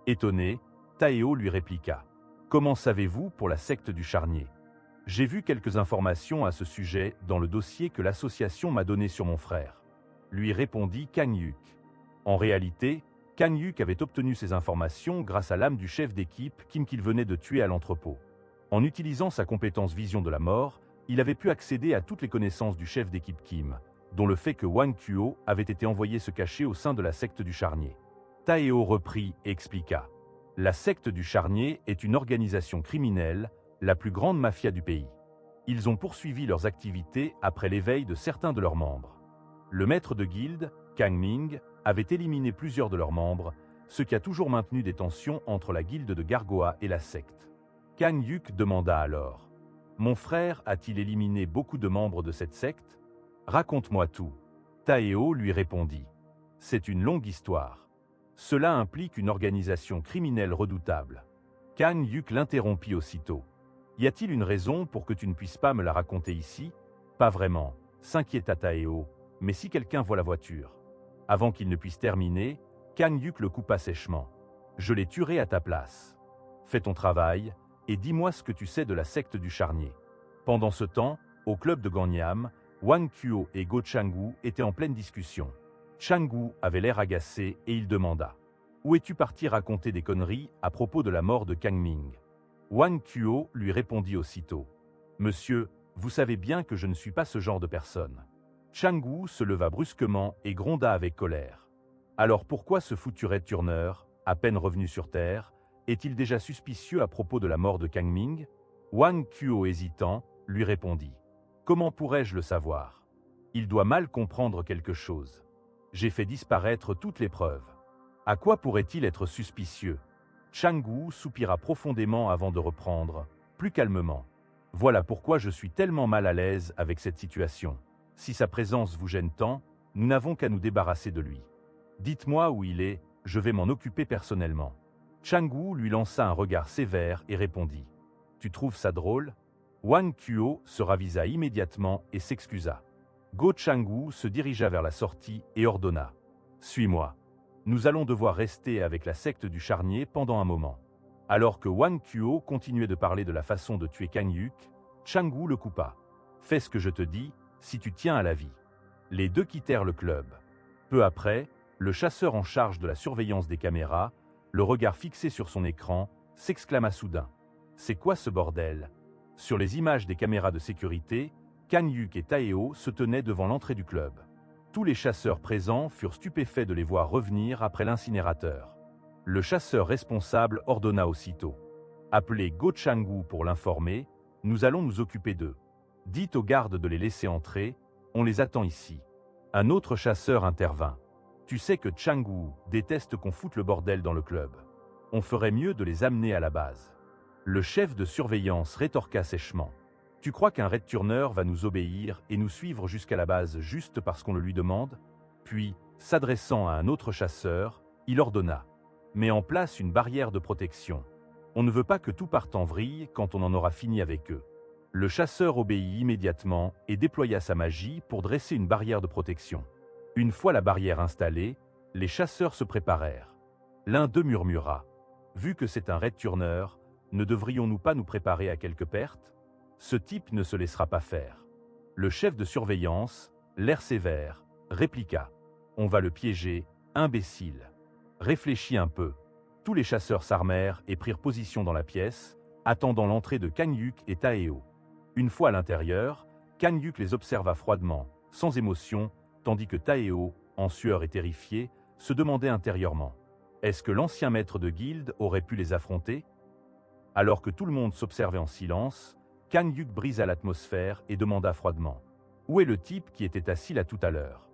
Étonné, Taeo lui répliqua. Comment savez-vous pour la secte du charnier? J'ai vu quelques informations à ce sujet dans le dossier que l'association m'a donné sur mon frère. Lui répondit Kan Yuk. En réalité, Kan Yuk avait obtenu ces informations grâce à l'âme du chef d'équipe Kim qu'il venait de tuer à l'entrepôt. En utilisant sa compétence vision de la mort, il avait pu accéder à toutes les connaissances du chef d'équipe Kim, dont le fait que Wan Kuo avait été envoyé se cacher au sein de la secte du charnier. Taeo reprit et expliqua. La secte du charnier est une organisation criminelle, la plus grande mafia du pays. Ils ont poursuivi leurs activités après l'éveil de certains de leurs membres. Le maître de guilde, Kang Ming, avait éliminé plusieurs de leurs membres, ce qui a toujours maintenu des tensions entre la guilde de Gargoa et la secte. Kan Yuk demanda alors. Mon frère a-t-il éliminé beaucoup de membres de cette secte? Raconte-moi tout. Taeo lui répondit. C'est une longue histoire. Cela implique une organisation criminelle redoutable. Kan Yuk l'interrompit aussitôt. Y a-t-il une raison pour que tu ne puisses pas me la raconter ici? Pas vraiment, s'inquiéta Taeo, mais si quelqu'un voit la voiture. Avant qu'il ne puisse terminer, Kan Yuk le coupa sèchement. Je les tuerai à ta place. Fais ton travail, et dis-moi ce que tu sais de la secte du charnier. Pendant ce temps, au club de Gangnam, Wan Kuo et Go Chang-woo étaient en pleine discussion. Chang-woo avait l'air agacé et il demanda. Où es-tu parti raconter des conneries à propos de la mort de Kang Ming? Wan Kuo lui répondit aussitôt. Monsieur, vous savez bien que je ne suis pas ce genre de personne. Chang-woo se leva brusquement et gronda avec colère. Alors pourquoi ce foutu Red Turner, à peine revenu sur Terre, est-il déjà suspicieux à propos de la mort de Kang Ming? Wan Kuo hésitant, lui répondit. Comment pourrais-je le savoir? Il doit mal comprendre quelque chose. J'ai fait disparaître toutes les preuves. À quoi pourrait-il être suspicieux? Chang-woo soupira profondément avant de reprendre, plus calmement. Voilà pourquoi je suis tellement mal à l'aise avec cette situation. Si sa présence vous gêne tant, nous n'avons qu'à nous débarrasser de lui. Dites-moi où il est, je vais m'en occuper personnellement. Chang-woo lui lança un regard sévère et répondit. Tu trouves ça drôle? Wan Kuo se ravisa immédiatement et s'excusa. Go Chang-woo se dirigea vers la sortie et ordonna. Suis-moi. Nous allons devoir rester avec la secte du charnier pendant un moment. Alors que Wan Kuo continuait de parler de la façon de tuer Kan Yuk, Chang-woo le coupa. Fais ce que je te dis, si tu tiens à la vie. Les deux quittèrent le club. Peu après, le chasseur en charge de la surveillance des caméras, le regard fixé sur son écran, s'exclama soudain. C'est quoi ce bordel? Sur les images des caméras de sécurité, Kan Yuk et Taeo se tenaient devant l'entrée du club. Tous les chasseurs présents furent stupéfaits de les voir revenir après l'incinérateur. Le chasseur responsable ordonna aussitôt. Appelez Go Chang-woo pour l'informer, nous allons nous occuper d'eux. Dites aux gardes de les laisser entrer, on les attend ici. Un autre chasseur intervint. Tu sais que Chang-woo déteste qu'on foute le bordel dans le club. On ferait mieux de les amener à la base. Le chef de surveillance rétorqua sèchement. Tu crois qu'un Red Turner va nous obéir et nous suivre jusqu'à la base juste parce qu'on le lui demande? Puis, s'adressant à un autre chasseur, il ordonna. Mets en place une barrière de protection. On ne veut pas que tout parte en vrille quand on en aura fini avec eux. Le chasseur obéit immédiatement et déploya sa magie pour dresser une barrière de protection. Une fois la barrière installée, les chasseurs se préparèrent. L'un d'eux murmura. Vu que c'est un Red Turner, ne devrions-nous pas nous préparer à quelques pertes? Ce type ne se laissera pas faire. Le chef de surveillance, l'air sévère, répliqua. On va le piéger, imbécile. Réfléchis un peu. Tous les chasseurs s'armèrent et prirent position dans la pièce, attendant l'entrée de Kan Yuk et Taeo. Une fois à l'intérieur, Kan Yuk les observa froidement, sans émotion, tandis que Taeo, en sueur et terrifié, se demandait intérieurement. Est-ce que l'ancien maître de guilde aurait pu les affronter? Alors que tout le monde s'observait en silence, Kan Yuk brisa l'atmosphère et demanda froidement. Où est le type qui était assis là tout à l'heure?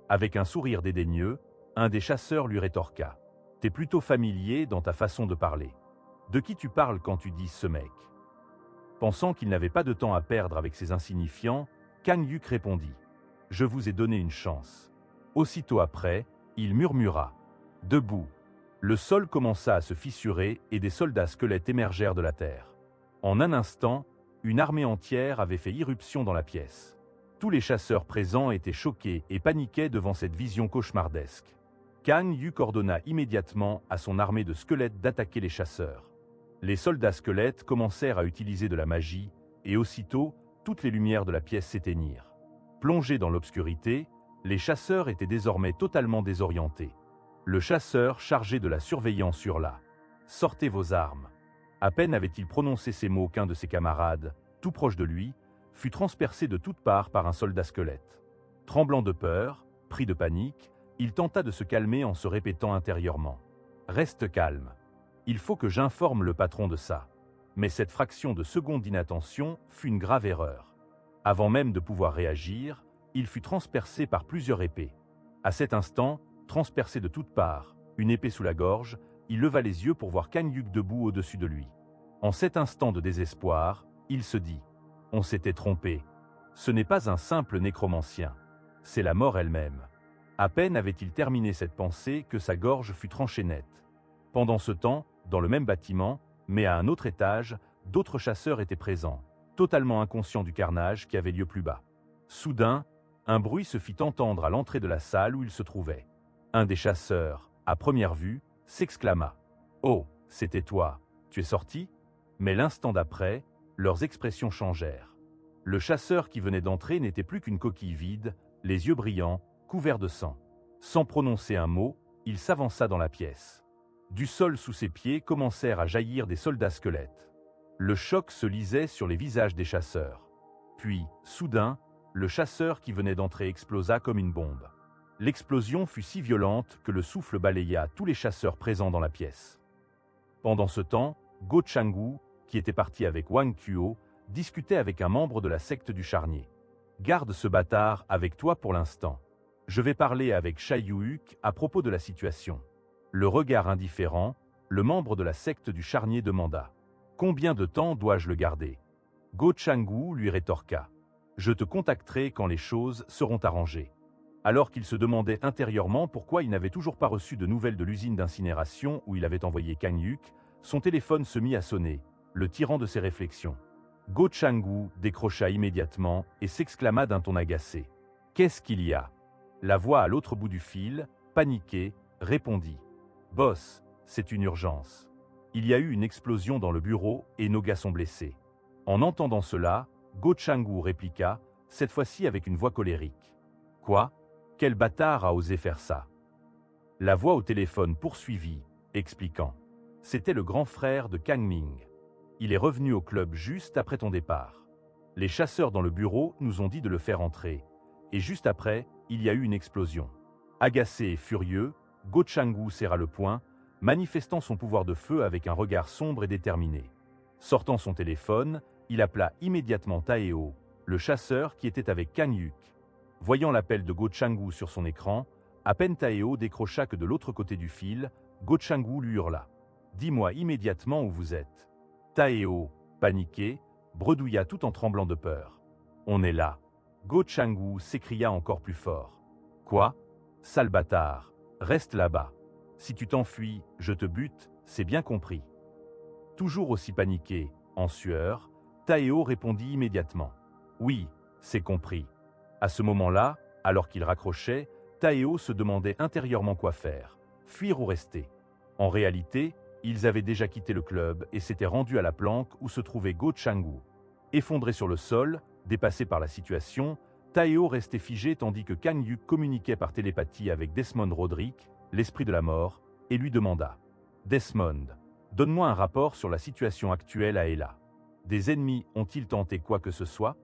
Avec un sourire dédaigneux, un des chasseurs lui rétorqua. T'es plutôt familier dans ta façon de parler. De qui tu parles quand tu dis ce mec? Pensant qu'il n'avait pas de temps à perdre avec ces insignifiants, Kang Yuk répondit. Je vous ai donné une chance. Aussitôt après, il murmura. Debout. Le sol commença à se fissurer et des soldats squelettes émergèrent de la terre. En un instant, une armée entière avait fait irruption dans la pièce. Tous les chasseurs présents étaient choqués et paniquaient devant cette vision cauchemardesque. Kang Yuk ordonna immédiatement à son armée de squelettes d'attaquer les chasseurs. Les soldats squelettes commencèrent à utiliser de la magie, et aussitôt, toutes les lumières de la pièce s'éteignirent. Plongés dans l'obscurité, les chasseurs étaient désormais totalement désorientés. Le chasseur chargé de la surveillance hurla. « Sortez vos armes !» À peine avait-il prononcé ces mots qu'un de ses camarades, tout proche de lui, fut transpercé de toutes parts par un soldat squelette. Tremblant de peur, pris de panique, il tenta de se calmer en se répétant intérieurement. « Reste calme. Il faut que j'informe le patron de ça. » Mais cette fraction de seconde d'inattention fut une grave erreur. Avant même de pouvoir réagir, il fut transpercé par plusieurs épées. À cet instant, transpercé de toutes parts, une épée sous la gorge, il leva les yeux pour voir Kang Yuk debout au-dessus de lui. En cet instant de désespoir, il se dit « On s'était trompé. Ce n'est pas un simple nécromancien. C'est la mort elle-même. » À peine avait-il terminé cette pensée que sa gorge fut tranchée nette. Pendant ce temps, dans le même bâtiment, mais à un autre étage, d'autres chasseurs étaient présents, totalement inconscients du carnage qui avait lieu plus bas. Soudain, un bruit se fit entendre à l'entrée de la salle où il se trouvait. Un des chasseurs, à première vue, s'exclama « Oh, c'était toi, tu es sorti ?» Mais l'instant d'après, leurs expressions changèrent. Le chasseur qui venait d'entrer n'était plus qu'une coquille vide, les yeux brillants, couverts de sang. Sans prononcer un mot, il s'avança dans la pièce. Du sol sous ses pieds commencèrent à jaillir des soldats squelettes. Le choc se lisait sur les visages des chasseurs. Puis, soudain, le chasseur qui venait d'entrer explosa comme une bombe. L'explosion fut si violente que le souffle balaya tous les chasseurs présents dans la pièce. Pendant ce temps, Go Changwu, qui était parti avec Wang Kuo, discutait avec un membre de la secte du charnier. « Garde ce bâtard avec toi pour l'instant. Je vais parler avec Shai Yuuk à propos de la situation. » Le regard indifférent, le membre de la secte du charnier demanda « Combien de temps dois-je le garder ?» Go Changwu lui rétorqua « Je te contacterai quand les choses seront arrangées. » Alors qu'il se demandait intérieurement pourquoi il n'avait toujours pas reçu de nouvelles de l'usine d'incinération où il avait envoyé Kang Yuk, son téléphone se mit à sonner, le tirant de ses réflexions. Go Changwu décrocha immédiatement et s'exclama d'un ton agacé. « Qu'est-ce qu'il y a ?» La voix à l'autre bout du fil, paniquée, répondit. Boss, c'est une urgence. Il y a eu une explosion dans le bureau et nos gars sont blessés. En entendant cela, Go Changwu répliqua, cette fois-ci avec une voix colérique. Quoi? Quel bâtard a osé faire ça? La voix au téléphone poursuivit, expliquant. C'était le grand frère de Kang Ming. Il est revenu au club juste après ton départ. Les chasseurs dans le bureau nous ont dit de le faire entrer. Et juste après, il y a eu une explosion. Agacé et furieux, Go Changwu serra le poing, manifestant son pouvoir de feu avec un regard sombre et déterminé. Sortant son téléphone, il appela immédiatement Taeo, le chasseur qui était avec Kang Yuk. Voyant l'appel de Go Changwu sur son écran, à peine Taeo décrocha que de l'autre côté du fil, Go Changwu lui hurla. « Dis-moi immédiatement où vous êtes. » Taeo, paniqué, bredouilla tout en tremblant de peur. « On est là. » Go Changwu s'écria encore plus fort. « Quoi? Sale bâtard. Reste là-bas. Si tu t'enfuis, je te bute, c'est bien compris. » Toujours aussi paniqué, en sueur, Taeo répondit immédiatement. « Oui, c'est compris. » À ce moment-là, alors qu'il raccrochait, Taeo se demandait intérieurement quoi faire, fuir ou rester. En réalité, ils avaient déjà quitté le club et s'étaient rendus à la planque où se trouvait Go Changwu. Effondré sur le sol, dépassé par la situation, Taeo restait figé tandis que Kang Yuk communiquait par télépathie avec Desmond Roderick, l'esprit de la mort, et lui demanda « Desmond, donne-moi un rapport sur la situation actuelle à Ella. Des ennemis ont-ils tenté quoi que ce soit ?»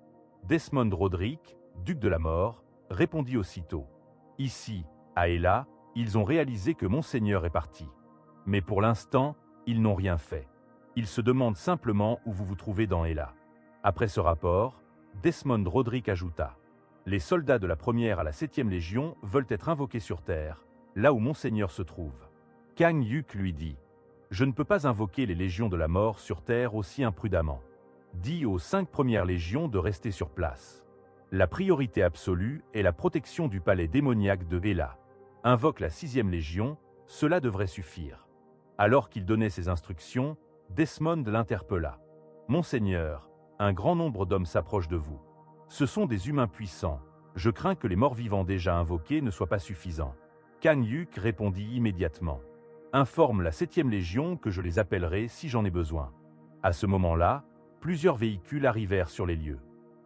Desmond Roderick, duc de la mort, répondit aussitôt « Ici, à Ella, ils ont réalisé que Monseigneur est parti. Mais pour l'instant, ils n'ont rien fait. Ils se demandent simplement où vous vous trouvez dans Ella. » Après ce rapport, Desmond Roderick ajouta « Les soldats de la 1e à la 7e Légion veulent être invoqués sur Terre, là où Monseigneur se trouve. Kang Yuk lui dit « Je ne peux pas invoquer les légions de la mort sur terre aussi imprudemment. Dis aux 5 premières légions de rester sur place. La priorité absolue est la protection du palais démoniaque de Vela. Invoque la 6e légion, cela devrait suffire. » Alors qu'il donnait ses instructions, Desmond l'interpella. « Monseigneur, un grand nombre d'hommes s'approchent de vous. Ce sont des humains puissants. Je crains que les morts-vivants déjà invoqués ne soient pas suffisants. » Kang Yuk répondit immédiatement. « Informe la 7e légion que je les appellerai si j'en ai besoin. » À ce moment-là, plusieurs véhicules arrivèrent sur les lieux.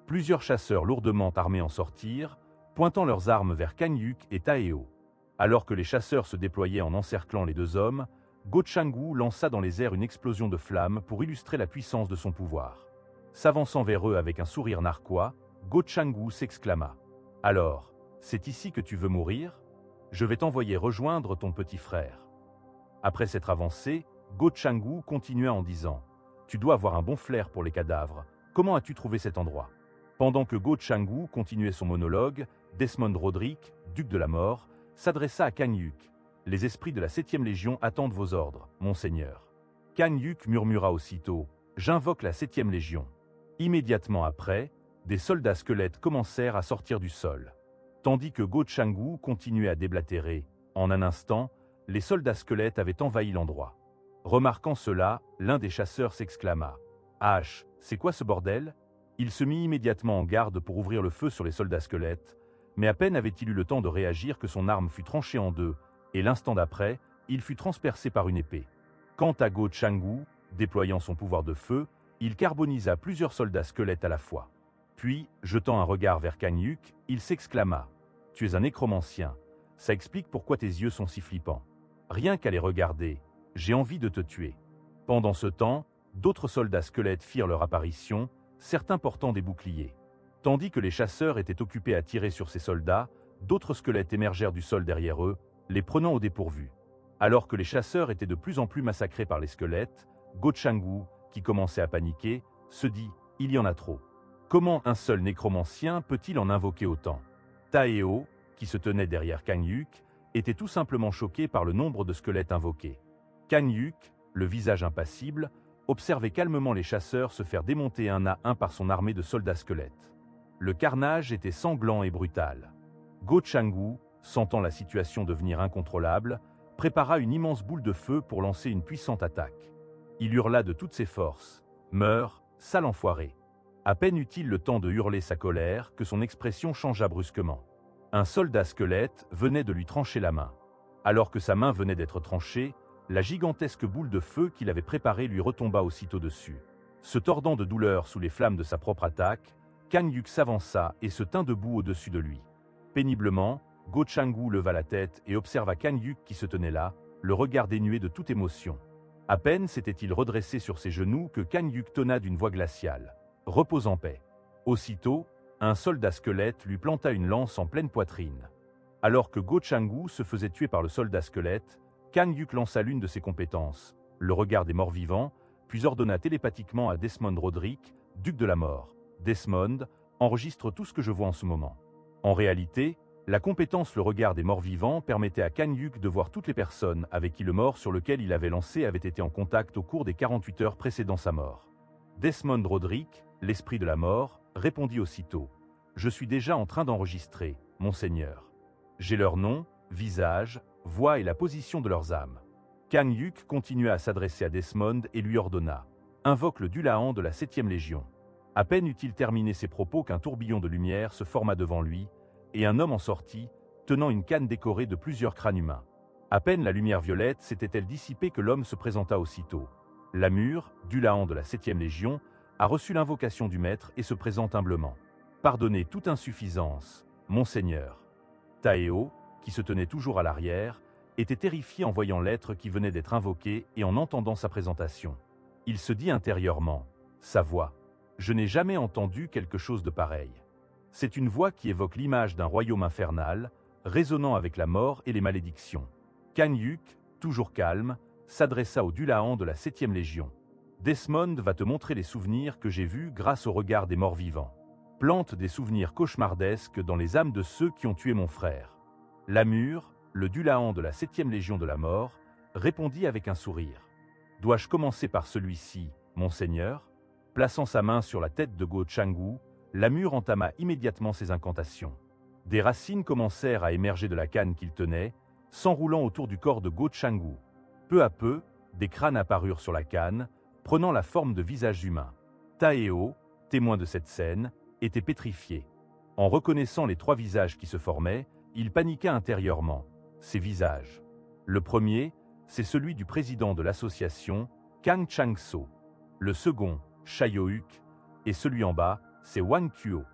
Plusieurs chasseurs lourdement armés en sortirent, pointant leurs armes vers Kang Yuk et Taeo. Alors que les chasseurs se déployaient en encerclant les 2 hommes, Go Chang-gu lança dans les airs une explosion de flammes pour illustrer la puissance de son pouvoir. S'avançant vers eux avec un sourire narquois, Go Chang-gu s'exclama. « Alors, c'est ici que tu veux mourir ? Je vais t'envoyer rejoindre ton petit frère. » Après s'être avancé, Go Chang-gu continua en disant « Tu dois avoir un bon flair pour les cadavres. Comment as-tu trouvé cet endroit ?» Pendant que Go Chang-gu continuait son monologue, Desmond Roderick, duc de la mort, s'adressa à Kang Yuk. « Les esprits de la 7e légion attendent vos ordres, monseigneur. » Kang Yuk murmura aussitôt « J'invoque la 7e légion. » Immédiatement après, des soldats squelettes commencèrent à sortir du sol. Tandis que Go Chang-gu continuait à déblatérer, en un instant, les soldats squelettes avaient envahi l'endroit. Remarquant cela, l'un des chasseurs s'exclama « H, c'est quoi ce bordel ?» Il se mit immédiatement en garde pour ouvrir le feu sur les soldats squelettes, mais à peine avait-il eu le temps de réagir que son arme fut tranchée en 2, et l'instant d'après, il fut transpercé par une épée. Quant à Go Chang-gu, déployant son pouvoir de feu, il carbonisa plusieurs soldats squelettes à la fois. Puis, jetant un regard vers Kang Yuk, il s'exclama « Tu es un nécromancien, ça explique pourquoi tes yeux sont si flippants. Rien qu'à les regarder, j'ai envie de te tuer. » Pendant ce temps, d'autres soldats squelettes firent leur apparition, certains portant des boucliers. Tandis que les chasseurs étaient occupés à tirer sur ces soldats, d'autres squelettes émergèrent du sol derrière eux, les prenant au dépourvu. Alors que les chasseurs étaient de plus en plus massacrés par les squelettes, Go Chang-gu, qui commençait à paniquer, se dit « Il y en a trop. Comment un seul nécromancien peut-il en invoquer autant ?» Taeo, qui se tenait derrière Kang Yuk, était tout simplement choqué par le nombre de squelettes invoqués. Kang Yuk, le visage impassible, observait calmement les chasseurs se faire démonter un à un par son armée de soldats squelettes. Le carnage était sanglant et brutal. Go Chang-gu, sentant la situation devenir incontrôlable, prépara une immense boule de feu pour lancer une puissante attaque. Il hurla de toutes ses forces « Meurs, sale enfoiré !» À peine eut-il le temps de hurler sa colère que son expression changea brusquement. Un soldat squelette venait de lui trancher la main. Alors que sa main venait d'être tranchée, la gigantesque boule de feu qu'il avait préparée lui retomba aussitôt dessus. Se tordant de douleur sous les flammes de sa propre attaque, Kang Yuk s'avança et se tint debout au-dessus de lui. Péniblement, Go Chang-gu leva la tête et observa Kang Yuk qui se tenait là, le regard dénué de toute émotion. À peine s'était-il redressé sur ses genoux que Kang Yuk tonna d'une voix glaciale. « Repose en paix. » Aussitôt, un soldat squelette lui planta une lance en pleine poitrine. Alors que Go Chang-gu se faisait tuer par le soldat squelette, Kang Yuk lança l'une de ses compétences, le regard des morts vivants, puis ordonna télépathiquement à Desmond Roderick, duc de la mort. « Desmond, enregistre tout ce que je vois en ce moment. » En réalité, la compétence le regard des morts vivants permettait à Kang Yuk de voir toutes les personnes avec qui le mort sur lequel il avait lancé avait été en contact au cours des 48 heures précédant sa mort. Desmond Roderick, l'esprit de la mort, répondit aussitôt « Je suis déjà en train d'enregistrer, monseigneur. J'ai leur nom, visage, voix et la position de leurs âmes. » Kang Yuk continua à s'adresser à Desmond et lui ordonna « Invoque le Dulahan de la 7e légion. » À peine eut-il terminé ses propos qu'un tourbillon de lumière se forma devant lui, et un homme en sortit, tenant une canne décorée de plusieurs crânes humains. À peine la lumière violette s'était-elle dissipée que l'homme se présenta aussitôt. Lamur, Dulahan de la 7e légion, a reçu l'invocation du maître et se présente humblement. « Pardonnez toute insuffisance, monseigneur. » Taeo, qui se tenait toujours à l'arrière, était terrifié en voyant l'être qui venait d'être invoqué et en entendant sa présentation. Il se dit intérieurement « Sa voix. Je n'ai jamais entendu quelque chose de pareil. C'est une voix qui évoque l'image d'un royaume infernal, résonnant avec la mort et les malédictions. » Kang Yuk, toujours calme, s'adressa au Dulahan de la 7e légion. « Desmond va te montrer les souvenirs que j'ai vus grâce au regard des morts vivants. Plante des souvenirs cauchemardesques dans les âmes de ceux qui ont tué mon frère. » Lamur, le Dulahan de la 7e légion de la mort, répondit avec un sourire. Dois-je commencer par celui-ci, monseigneur? Plaçant sa main sur la tête de Go Changwu, Lamure entama immédiatement ses incantations. Des racines commencèrent à émerger de la canne qu'il tenait, s'enroulant autour du corps de Go Changwu. Peu à peu, des crânes apparurent sur la canne, prenant la forme de visages humains. Taeo, témoin de cette scène, était pétrifié. En reconnaissant les 3 visages qui se formaient, il paniqua intérieurement. Ces visages. Le premier, c'est celui du président de l'association, Kang Chang-so. Le second, Chayouk, et celui en bas, c'est Wang Kuo.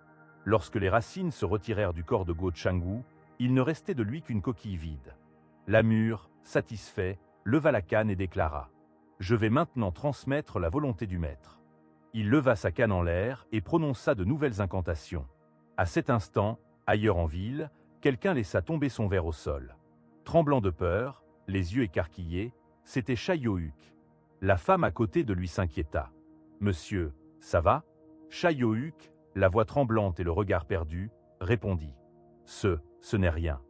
Lorsque les racines se retirèrent du corps de Go Changwu, il ne restait de lui qu'une coquille vide. Lamure, satisfait, leva la canne et déclara « Je vais maintenant transmettre la volonté du maître ». Il leva sa canne en l'air et prononça de nouvelles incantations. À cet instant, ailleurs en ville, quelqu'un laissa tomber son verre au sol. Tremblant de peur, les yeux écarquillés, c'était Chayouk. La femme à côté de lui s'inquiéta. « Monsieur, ça va ?» Chayouk, la voix tremblante et le regard perdu, répondit. « Ce n'est rien. »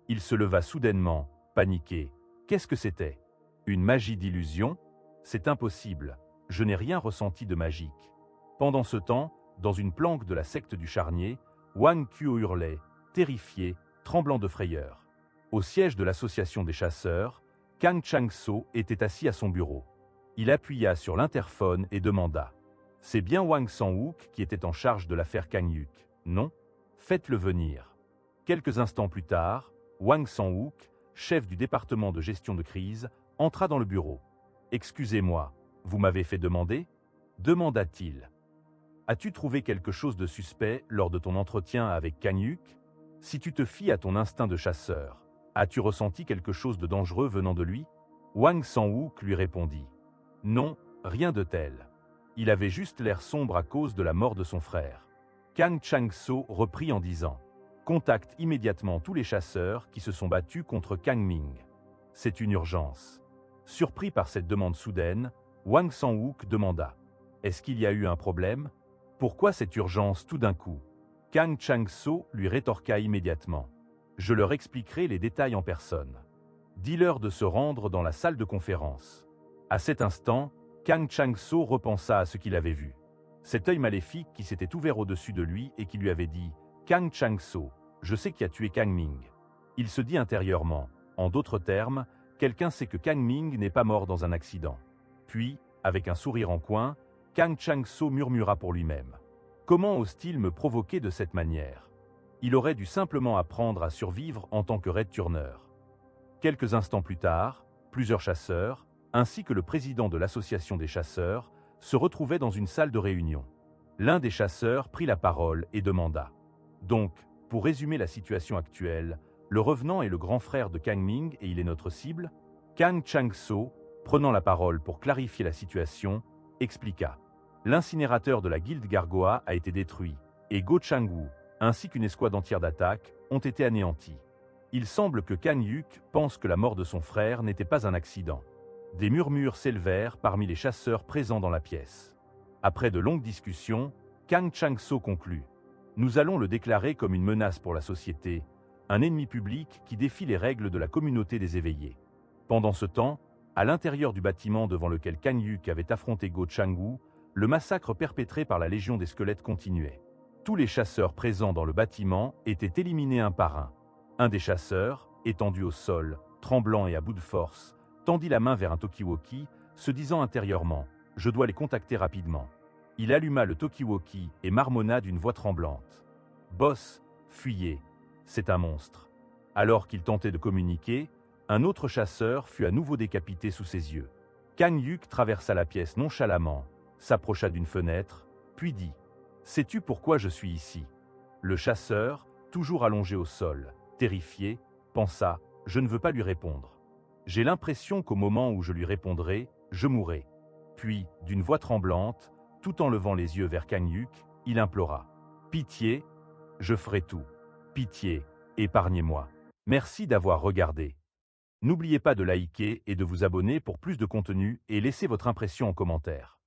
Il se leva soudainement, paniqué. Qu'est-ce que c'était? Une magie d'illusion? C'est impossible. Je n'ai rien ressenti de magique. Pendant ce temps, dans une planque de la secte du charnier, Wang Kuo hurlait, terrifié, tremblant de frayeur. Au siège de l'association des chasseurs, Kang Chang-so était assis à son bureau. Il appuya sur l'interphone et demanda « C'est bien Wang Sang-wook qui était en charge de l'affaire Kang-yuk, non? Faites-le venir. » Quelques instants plus tard, Wang Sang-wook, chef du département de gestion de crise, entra dans le bureau. « Excusez-moi, vous m'avez fait demander ?» demanda-t-il. « As-tu trouvé quelque chose de suspect lors de ton entretien avec Kang-yuk? Si tu te fies à ton instinct de chasseur, as-tu ressenti quelque chose de dangereux venant de lui ?» Wang Sang-wook lui répondit. « Non, rien de tel. Il avait juste l'air sombre à cause de la mort de son frère. » Kang Chang-so reprit en disant « Contacte immédiatement tous les chasseurs qui se sont battus contre Kang Ming. C'est une urgence. » Surpris par cette demande soudaine, Wang Sang-wook demanda « Est-ce qu'il y a eu un problème? Pourquoi cette urgence tout d'un coup ?» Kang Chang-so lui rétorqua immédiatement « Je leur expliquerai les détails en personne. Dis-leur de se rendre dans la salle de conférence. » À cet instant, Kang Chang-so repensa à ce qu'il avait vu. Cet œil maléfique qui s'était ouvert au-dessus de lui et qui lui avait dit « Kang Chang-so, je sais qui a tué Kang Ming. » Il se dit intérieurement, en d'autres termes, quelqu'un sait que Kang Ming n'est pas mort dans un accident. Puis, avec un sourire en coin, Kang Chang-so murmura pour lui-même. Comment ose-t-il me provoquer de cette manière? Il aurait dû simplement apprendre à survivre en tant que Red Turner. Quelques instants plus tard, plusieurs chasseurs, ainsi que le président de l'association des chasseurs, se retrouvaient dans une salle de réunion. L'un des chasseurs prit la parole et demanda « Donc, pour résumer la situation actuelle, le revenant est le grand frère de Kang Ming et il est notre cible ?» Kang Chang-so, prenant la parole pour clarifier la situation, expliqua « L'incinérateur de la guilde Gargoa a été détruit, et Go Changwu, ainsi qu'une escouade entière d'attaques, ont été anéantis. Il semble que Kang-yuk pense que la mort de son frère n'était pas un accident. » Des murmures s'élevèrent parmi les chasseurs présents dans la pièce. Après de longues discussions, Kang Chang-so conclut « Nous allons le déclarer comme une menace pour la société, un ennemi public qui défie les règles de la communauté des éveillés. » Pendant ce temps, à l'intérieur du bâtiment devant lequel Kang-yuk avait affronté Go Changwu, le massacre perpétré par la Légion des squelettes continuait. Tous les chasseurs présents dans le bâtiment étaient éliminés un par un. Un des chasseurs, étendu au sol, tremblant et à bout de force, tendit la main vers un talkie-walkie, se disant intérieurement « Je dois les contacter rapidement. » Il alluma le talkie-walkie et marmonna d'une voix tremblante. « Boss, fuyez, c'est un monstre. » Alors qu'il tentait de communiquer, un autre chasseur fut à nouveau décapité sous ses yeux. Kang-yuk traversa la pièce nonchalamment, s'approcha d'une fenêtre, puis dit « Sais-tu pourquoi je suis ici ?» Le chasseur, toujours allongé au sol, terrifié, pensa « Je ne veux pas lui répondre. J'ai l'impression qu'au moment où je lui répondrai, je mourrai. » Puis, d'une voix tremblante, tout en levant les yeux vers Kang-yuk, il implora « Pitié, je ferai tout. Pitié, épargnez-moi. » Merci d'avoir regardé. N'oubliez pas de liker et de vous abonner pour plus de contenu et laissez votre impression en commentaire.